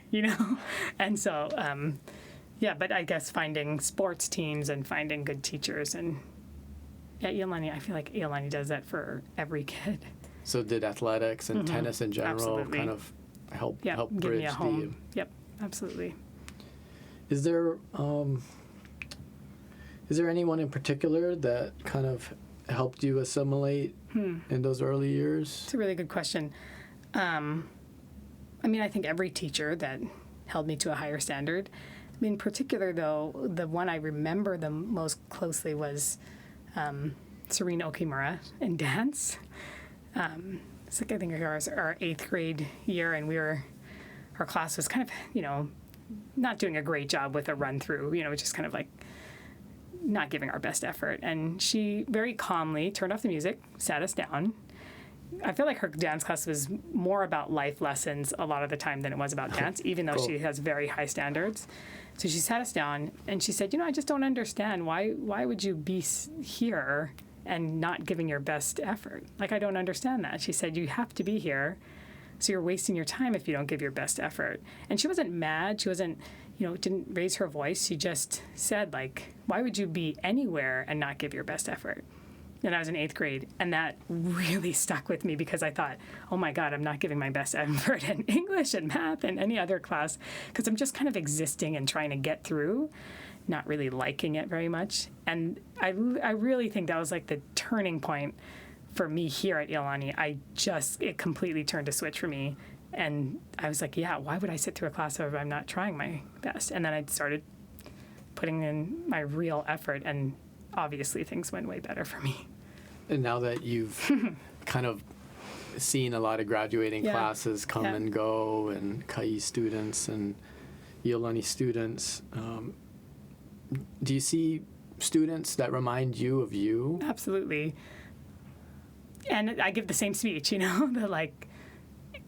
And so, but I guess finding sports teams and finding good teachers, and Iolani, I feel like Iolani does that for every kid. So did athletics and tennis in general kind of help bridge give me a home. Yep, absolutely. Is there anyone in particular that kind of helped you assimilate in those early years? It's a really good question. I think every teacher that held me to a higher standard. In particular, though, the one I remember the most closely was Serena Okimura in dance. It's I think it was our 8th grade year, and our class was kind of, not doing a great job with a run through, just kind of not giving our best effort. And she very calmly turned off the music, sat us down. I feel like her dance class was more about life lessons a lot of the time than it was about dance, even though she has very high standards. So she sat us down and she said, I just don't understand. Why would you be here and not giving your best effort? I don't understand that. She said, you have to be here, so you're wasting your time if you don't give your best effort. And she wasn't mad. She wasn't, didn't raise her voice. She just said, why would you be anywhere and not give your best effort? And I was in 8th grade, and that really stuck with me because I thought, oh my God, I'm not giving my best effort in English and math and any other class because I'm just kind of existing and trying to get through, not really liking it very much. And I really think that was the turning point for me here at Iolani. It completely turned a switch for me. And I was like, why would I sit through a class if I'm not trying my best? And then I started putting in my real effort, and obviously things went way better for me. And now that you've kind of seen a lot of graduating Yeah. classes come Yeah. and go, and Kai students and Iolani students. Do you see students that remind you of you? Absolutely. And I give the same speech, the like,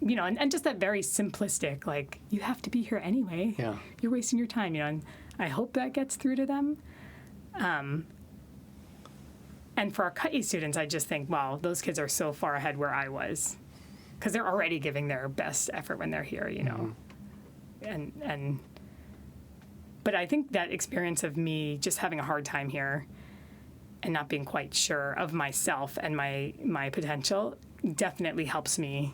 and just that very simplistic, like, you have to be here anyway. Yeah. You're wasting your time, and I hope that gets through to them. And for our Kai students, I just think, wow, those kids are so far ahead where I was, because they're already giving their best effort when they're here, But I think that experience of me just having a hard time here and not being quite sure of myself and my potential definitely helps me,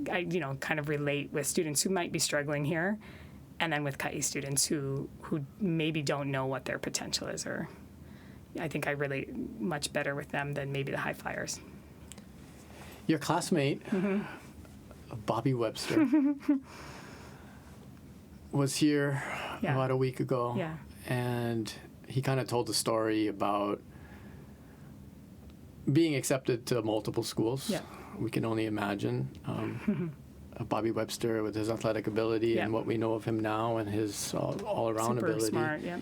kind of relate with students who might be struggling here, and then with Kai students who maybe don't know what their potential is, or I think I relate much better with them than maybe the high flyers. Your classmate, Bobby Webster, was here about a week ago. Yeah. And he kind of told the story about being accepted to multiple schools. Yeah. We can only imagine. Bobby Webster, with his athletic ability and what we know of him now, and his all-around Super ability. smart, yeah.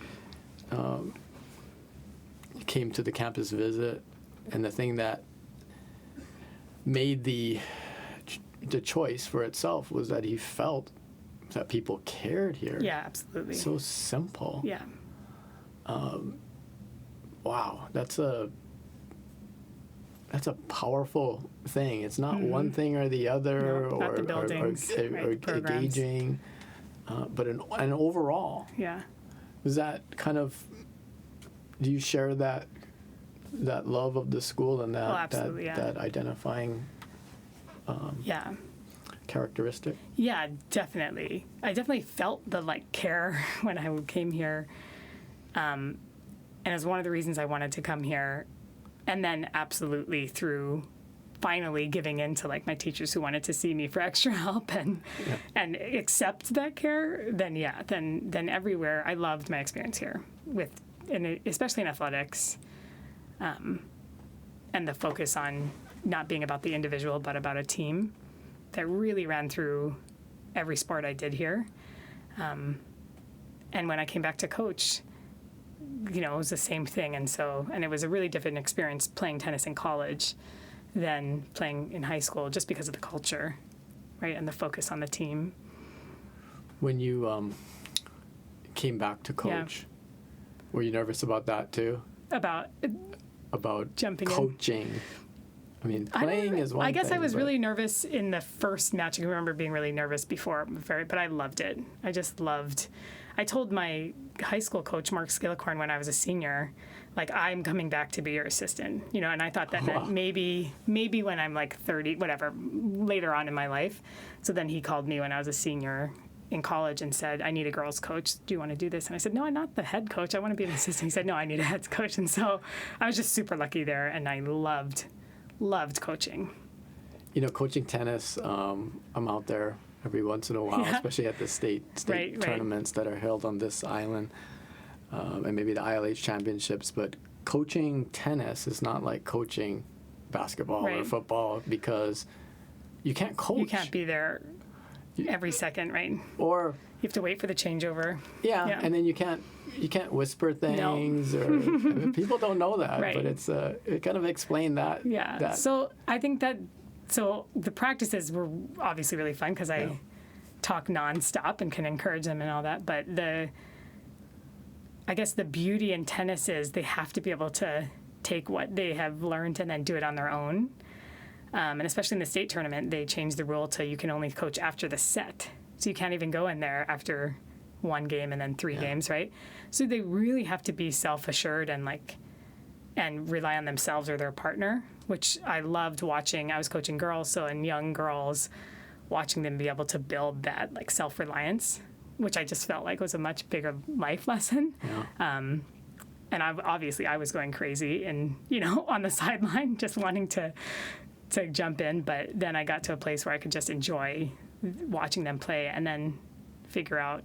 Came to the campus visit, and the thing that made the choice for itself was that he felt that people cared here. Yeah, absolutely. So simple. Yeah. Wow, that's a powerful thing. It's not one thing or the other, No, not the buildings, or programs. engaging, but an overall. Yeah. Is that kind of? Do you share that love of the school and that absolutely, that identifying Yeah. characteristic? Yeah, definitely. I definitely felt the care when I came here, and it was one of the reasons I wanted to come here. And then absolutely through finally giving in to my teachers who wanted to see me for extra help and accept that care. Then everywhere I loved my experience here and especially in athletics, and the focus on not being about the individual but about a team. That really ran through every sport I did here. And when I came back to coach, it was the same thing. And it was a really different experience playing tennis in college than playing in high school, just because of the culture, right, and the focus on the team. When you came back to coach, were you nervous about that too? About jumping in. Coaching. I mean, playing is one thing. I guess I was really nervous in the first match. I can remember being really nervous before, but I loved it. I told my high school coach, Mark Skillicorn, when I was a senior, I'm coming back to be your assistant, and I thought that meant maybe when I'm 30, whatever, later on in my life. So then he called me when I was a senior in college and said, I need a girls coach. Do you want to do this? And I said, no, I'm not the head coach. I want to be an assistant. He said, no, I need a head coach. And so I was just super lucky there, and I loved coaching. Coaching tennis, I'm out there every once in a while, especially at the state tournaments that are held on this island, and maybe the ILH championships. But coaching tennis is not like coaching basketball or football, because you can't coach. You can't be there every second, right? Or you have to wait for the changeover. Yeah, and then you can't whisper things, or people don't know that, but it kind of explained that. Yeah. So I think that the practices were obviously really fun because I talk nonstop and can encourage them and all that. But I guess the beauty in tennis is they have to be able to take what they have learned and then do it on their own. And especially in the state tournament, they changed the rule to you can only coach after the set. So you can't even go in there after one game and then three games, right? So they really have to be self-assured and rely on themselves or their partner, which I loved watching. I was coaching girls, and young girls, watching them be able to build that self-reliance, which I just felt was a much bigger life lesson. Yeah. And I was going crazy and, on the sideline, just wanting to jump in. But then I got to a place where I could just enjoy watching them play and then figure out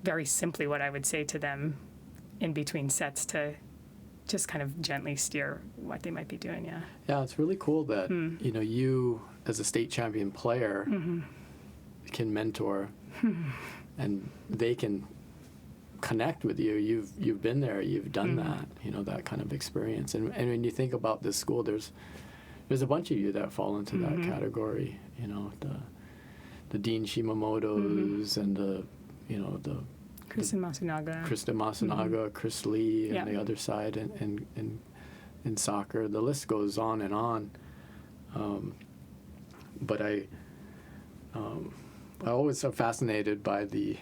very simply what I would say to them in between sets to just kind of gently steer what they might be doing. Yeah. Yeah, it's really cool that you as a state champion player can mentor and they can connect with you. You've been there, you've done that, that kind of experience. And when you think about this school, there's a bunch of you that fall into that category. The Dean Shimamoto's and the Kristen Masunaga, Chris Lee on the other side, and in soccer, the list goes on and on. But I always am fascinated by the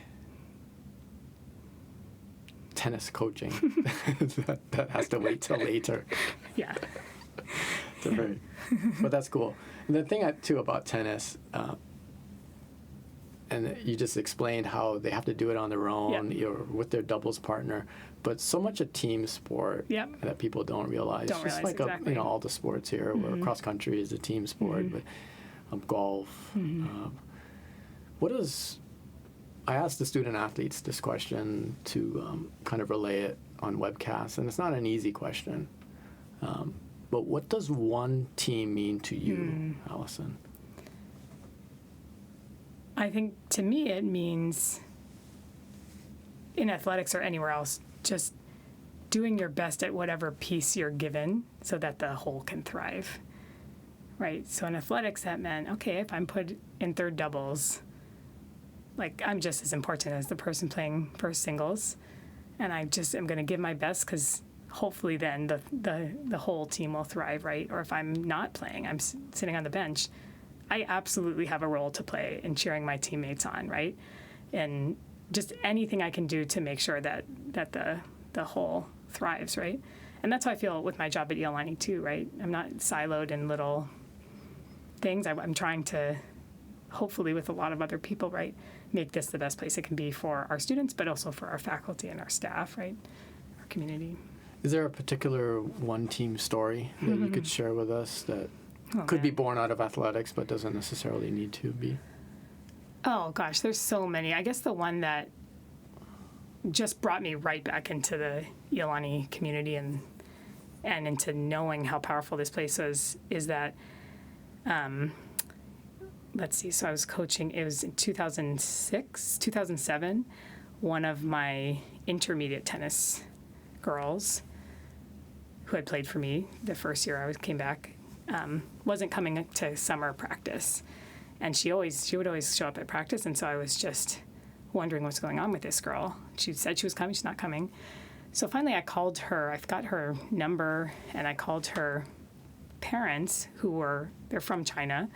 tennis coaching that has to wait till later. Yeah. But that's cool. And the thing too about tennis, and you just explained how they have to do it on their own or with their doubles partner, but so much a team sport that people don't realize. Just like exactly. All the sports here, where cross country is a team sport, but golf. I asked the student athletes this question to kind of relay it on webcast, and it's not an easy question. But what does one team mean to you, Allison? I think to me it means, in athletics or anywhere else, just doing your best at whatever piece you're given so that the whole can thrive, right? So in athletics, that meant, okay, if I'm put in third doubles, like I'm just as important as the person playing first singles, and I just am going to give my best because hopefully then the whole team will thrive, right? Or if I'm not playing, I'm sitting on the bench, I absolutely have a role to play in cheering my teammates on, right? And just anything I can do to make sure that the whole thrives, right? And that's how I feel with my job at Iolani too, right? I'm not siloed in little things. I'm trying to, hopefully with a lot of other people, right, make this the best place it can be for our students, but also for our faculty and our staff, right, our community. Is there a particular one team story that you could share with us that could be born out of athletics but doesn't necessarily need to be? Oh gosh, there's so many. I guess the one that just brought me right back into the Iolani community and into knowing how powerful this place is that, let's see, so I was coaching, it was in 2007, one of my intermediate tennis girls who had played for me the first year I came back, wasn't coming to summer practice. And she would always show up at practice, and so I was just wondering what's going on with this girl. She said she was coming, she's not coming. So finally I called her, I got her number, and I called her parents they're from China,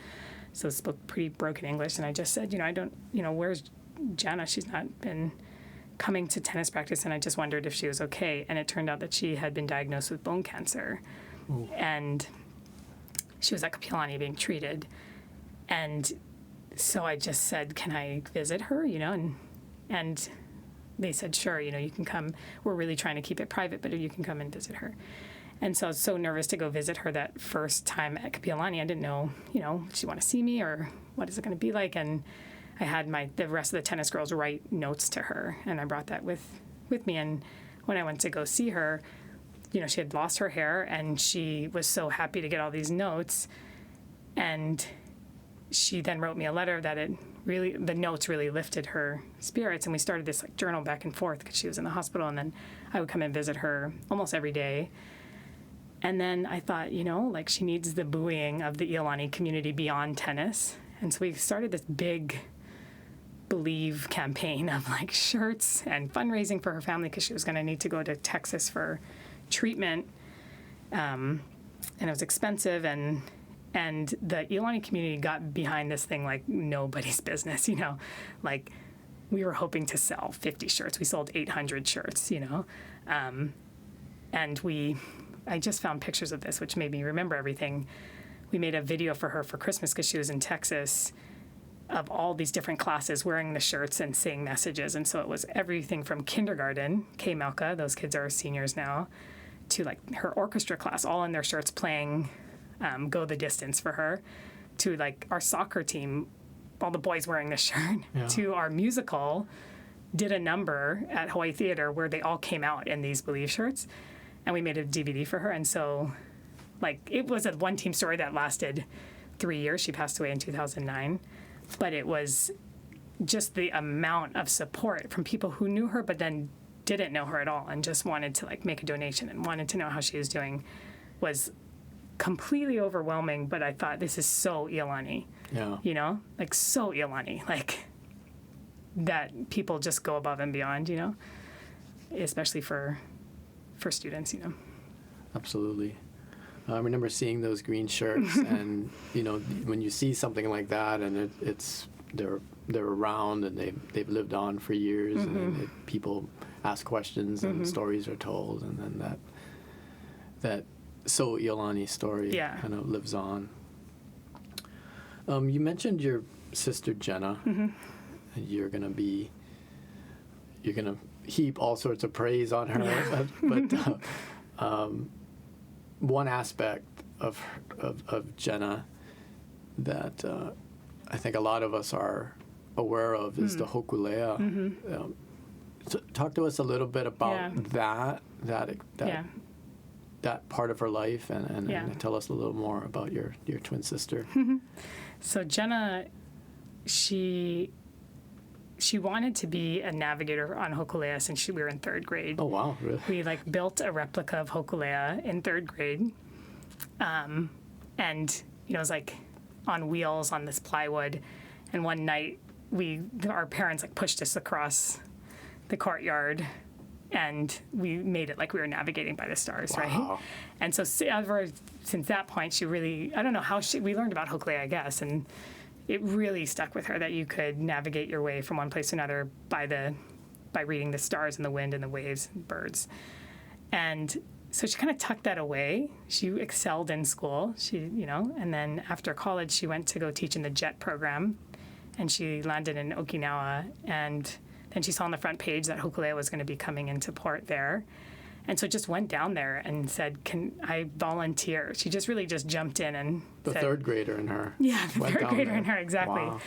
so spoke pretty broken English, and I just said, where's Jenna? She's not been coming to tennis practice, and I just wondered if she was okay. And it turned out that she had been diagnosed with bone cancer. Ooh. And she was at Iolani being treated. And so I just said, can I visit her, and they said, sure, you can come. We're really trying to keep it private, but you can come and visit her. And so I was so nervous to go visit her that first time at Iolani. I didn't know, does she want to see me or what is it going to be like? And I had the rest of the tennis girls write notes to her, and I brought that with me. And when I went to go see her, she had lost her hair, and she was so happy to get all these notes. And she then wrote me a letter that the notes really lifted her spirits, and we started this journal back and forth because she was in the hospital, and then I would come and visit her almost every day. And then I thought, she needs the buoying of the Iolani community beyond tennis. And so we started this big Believe campaign of shirts and fundraising for her family because she was going to need to go to Texas for treatment, and it was expensive, and the Iolani community got behind this thing like nobody's business. We were hoping to sell 50 shirts. We sold 800 shirts. And I just found pictures of this, which made me remember everything. We made a video for her for Christmas because she was in Texas, of all these different classes wearing the shirts and saying messages. And so it was everything from kindergarten, K Melka, those kids are seniors now, to her orchestra class, all in their shirts playing Go the Distance for her, to our soccer team, all the boys wearing the shirt, to our musical, did a number at Hawaii Theater where they all came out in these Believe shirts. and we made a DVD for her. And so, like, it was a one-team story that lasted 3 years. She passed away in 2009. But it was just the amount of support from people who knew her but then didn't know her at all and just wanted to, like, make a donation and wanted to know how she was doing was completely overwhelming. But I thought, this is so Iolani. Yeah. You know? Like, so Iolani. Like, that people just go above and beyond, you know? Especially for students, you know? Absolutely. I remember seeing those green shirts, and you know, when you see something like that, and they're around and they've lived on for years, and people ask questions and stories are told, and then that so Iolani story kind of lives on. You mentioned your sister Jenna. And you're gonna heap all sorts of praise on her, but. One aspect of Jenna that I think a lot of us are aware of is the hokulea. Talk to us a little bit about that part of her life, and tell us a little more about your twin sister. So Jenna, she wanted to be a navigator on hokulea since we were in third grade. Oh, wow. Really? We, like, built a replica of hokulea in third grade. And, you know, it was, like, on wheels on this plywood. And one night, our parents, like, pushed us across the courtyard. And we made it like we were navigating by the stars, right? And so ever since that point, she really, I don't know how we learned about hokulea, I guess. And it really stuck with her that you could navigate your way from one place to another by reading the stars and the wind and the waves and birds. And so she kind of tucked that away. She excelled in school, and then after college she went to go teach in the JET program, and she landed in Okinawa, and then she saw on the front page that hokulea was going to be coming into port there. And so just went down there and said, can I volunteer? She just really just jumped in and said, third grader in her. Yeah, the third grader there. in her, exactly. Wow.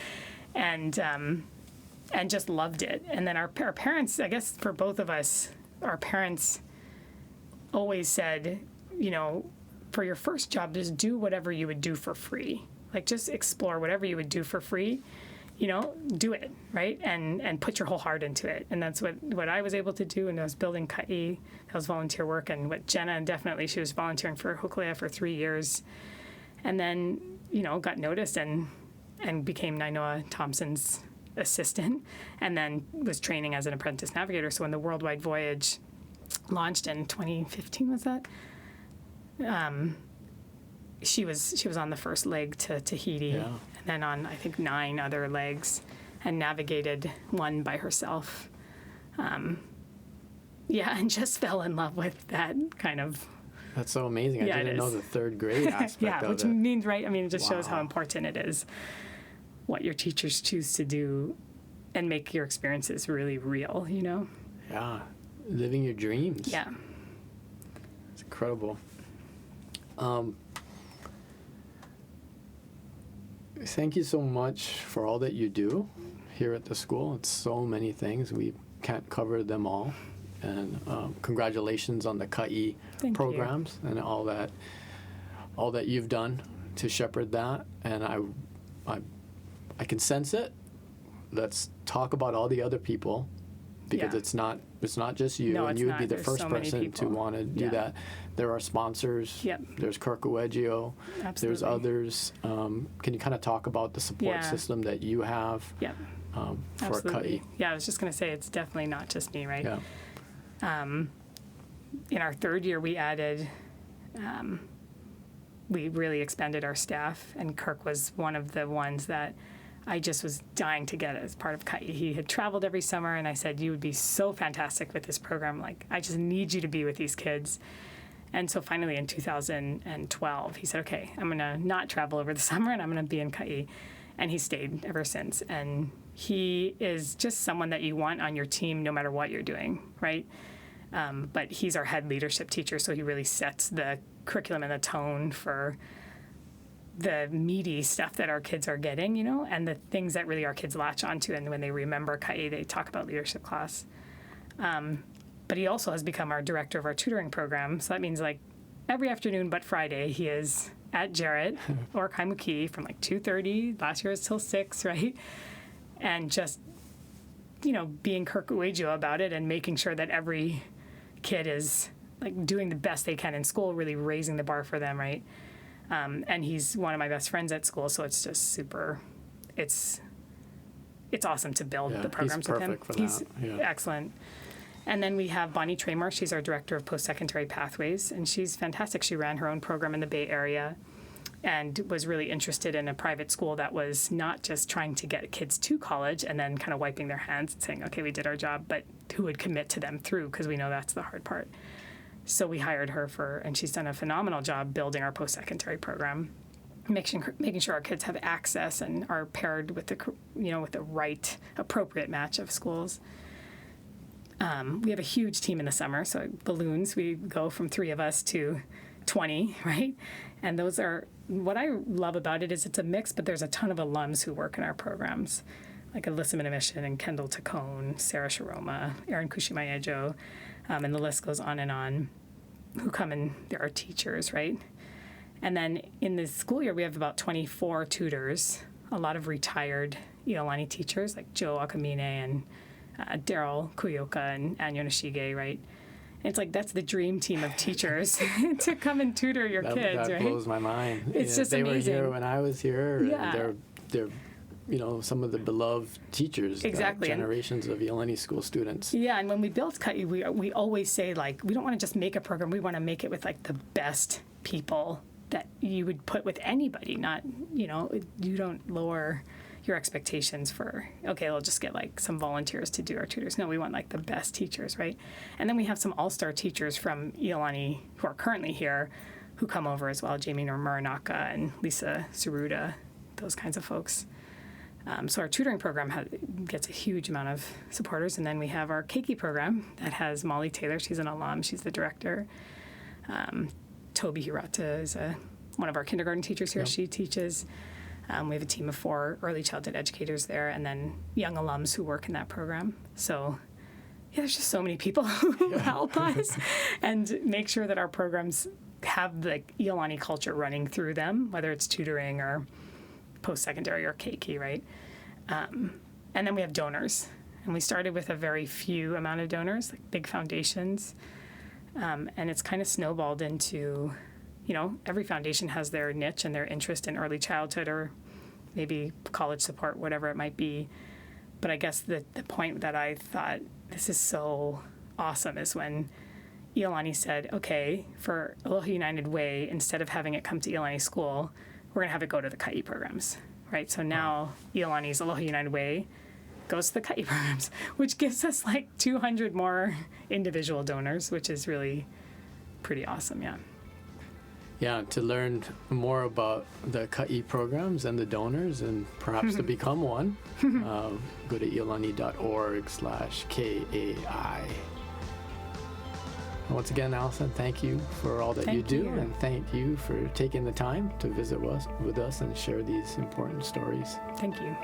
And just loved it. And then our parents, I guess for both of us, our parents always said, you know, for your first job, just do whatever you would do for free. Like, just explore whatever you would do for free. You know, do it, right? And put your whole heart into it. And that's what I was able to do. And I was building ka'i. That was volunteer work. And what Jenna, definitely, she was volunteering for hokulea for 3 years. And then, you know, got noticed and became Nainoa Thompson's assistant. And then was training as an apprentice navigator. So when the Worldwide Voyage launched in 2015, was that? She was on the first leg to Tahiti, and then on, I think, 9 other legs, and navigated one by herself. And just fell in love with that kind of. That's so amazing. I didn't know the third grade aspect of which it. means, right? I mean, it just shows how important it is what your teachers choose to do and make your experiences really real, you know? Yeah, living your dreams. Yeah. It's incredible. Thank you so much for all that you do here at the school. It's so many things. We can't cover them all. And congratulations on the ka'i programs and all that you've done to shepherd that. And I can sense it. Let's talk about all the other people, because it's not just you, no, and you would be the There's first so many person to people. want to do that. There are sponsors. Yep. There's Kirkawegio. Absolutely. There's others. Can you kind of talk about the support system that you have for Absolutely. ka'i? Yeah, I was just going to say, it's definitely not just me, right? Yeah. In our third year, we added, we really expanded our staff, and Kirk was one of the ones that I just was dying to get as part of ka'i. He had traveled every summer, and I said, you would be so fantastic with this program. Like, I just need you to be with these kids. And so finally in 2012, he said, okay, I'm going to not travel over the summer, and I'm going to be in ka'i. And he stayed ever since. And he is just someone that you want on your team no matter what you're doing, right? But he's our head leadership teacher, so he really sets the curriculum and the tone for the meaty stuff that our kids are getting, you know, and the things that really our kids latch onto. And when they remember ka'i, they talk about leadership class. But he also has become our director of our tutoring program. So that means like every afternoon but Friday, he is at Jarrett or Kaimuki from like 2:30. Last year it was till 6, right? And just, being Kirkuejo about it and making sure that every kid is like doing the best they can in school, really raising the bar for them, right? And he's one of my best friends at school, so it's just super. It's awesome to build the programs with him. He's excellent. And then we have Bonnie Traymar. She's our director of post-secondary pathways, and she's fantastic. She ran her own program in the Bay Area and was really interested in a private school that was not just trying to get kids to college and then kind of wiping their hands and saying, okay, we did our job, but who would commit to them through, because we know that's the hard part. So we hired her and she's done a phenomenal job building our post-secondary program, making sure our kids have access and are paired with the right, appropriate match of schools. We have a huge team in the summer, so balloons, we go from 3 of us to 20, right? And those are, what I love about it is it's a mix, but there's a ton of alums who work in our programs, like Alyssa Minimission and Kendall Tacone, Sarah Sharoma, Erin Kushimayejo, and the list goes on, who come in, there are teachers, right? And then in the school year, we have about 24 tutors, a lot of retired Iolani teachers like Joe Akamine and Daryl Kuyoka and Anyo Nishige, right? And it's like, that's the dream team of teachers to come and tutor your kids, right? That blows my mind. It's just amazing. They were here when I was here. Yeah. And they're some of the beloved teachers. Exactly. Generations of Iolani school students. Yeah, and when we built Ka'i, we always say, like, we don't want to just make a program. We want to make it with, like, the best people that you would put with anybody. Not, you don't lower your expectations for, okay, we'll just get like some volunteers to do our tutors. No, we want like the best teachers, right? And then we have some all-star teachers from Iolani who are currently here who come over as well, Jamie Muranaka and Lisa Saruda, those kinds of folks. So our tutoring program gets a huge amount of supporters. And then we have our Keiki program that has Molly Taylor. She's an alum. She's the director. Toby Hirata is one of our kindergarten teachers here. Yep. She teaches. We have a team of 4 early childhood educators there, and then young alums who work in that program. So, there's just so many people who help us and make sure that our programs have the Iolani culture running through them, whether it's tutoring or post-secondary or Keiki, right? And then we have donors. And we started with a very few amount of donors, like big foundations. And it's kind of snowballed into, every foundation has their niche and their interest in early childhood or maybe college support, whatever it might be. But I guess the point that I thought this is so awesome is when Iolani said, okay, for Aloha United Way, instead of having it come to Iolani School, we're going to have it go to the Ka'i programs, right? So now Iolani's Aloha United Way goes to the Ka'i programs, which gives us like 200 more individual donors, which is really pretty awesome, yeah. Yeah, to learn more about the Ka'i programs and the donors and perhaps to become one, go to iolani.org/KAI. Once again, Allison, thank you for all that you do, and thank you for taking the time to visit with us and share these important stories. Thank you.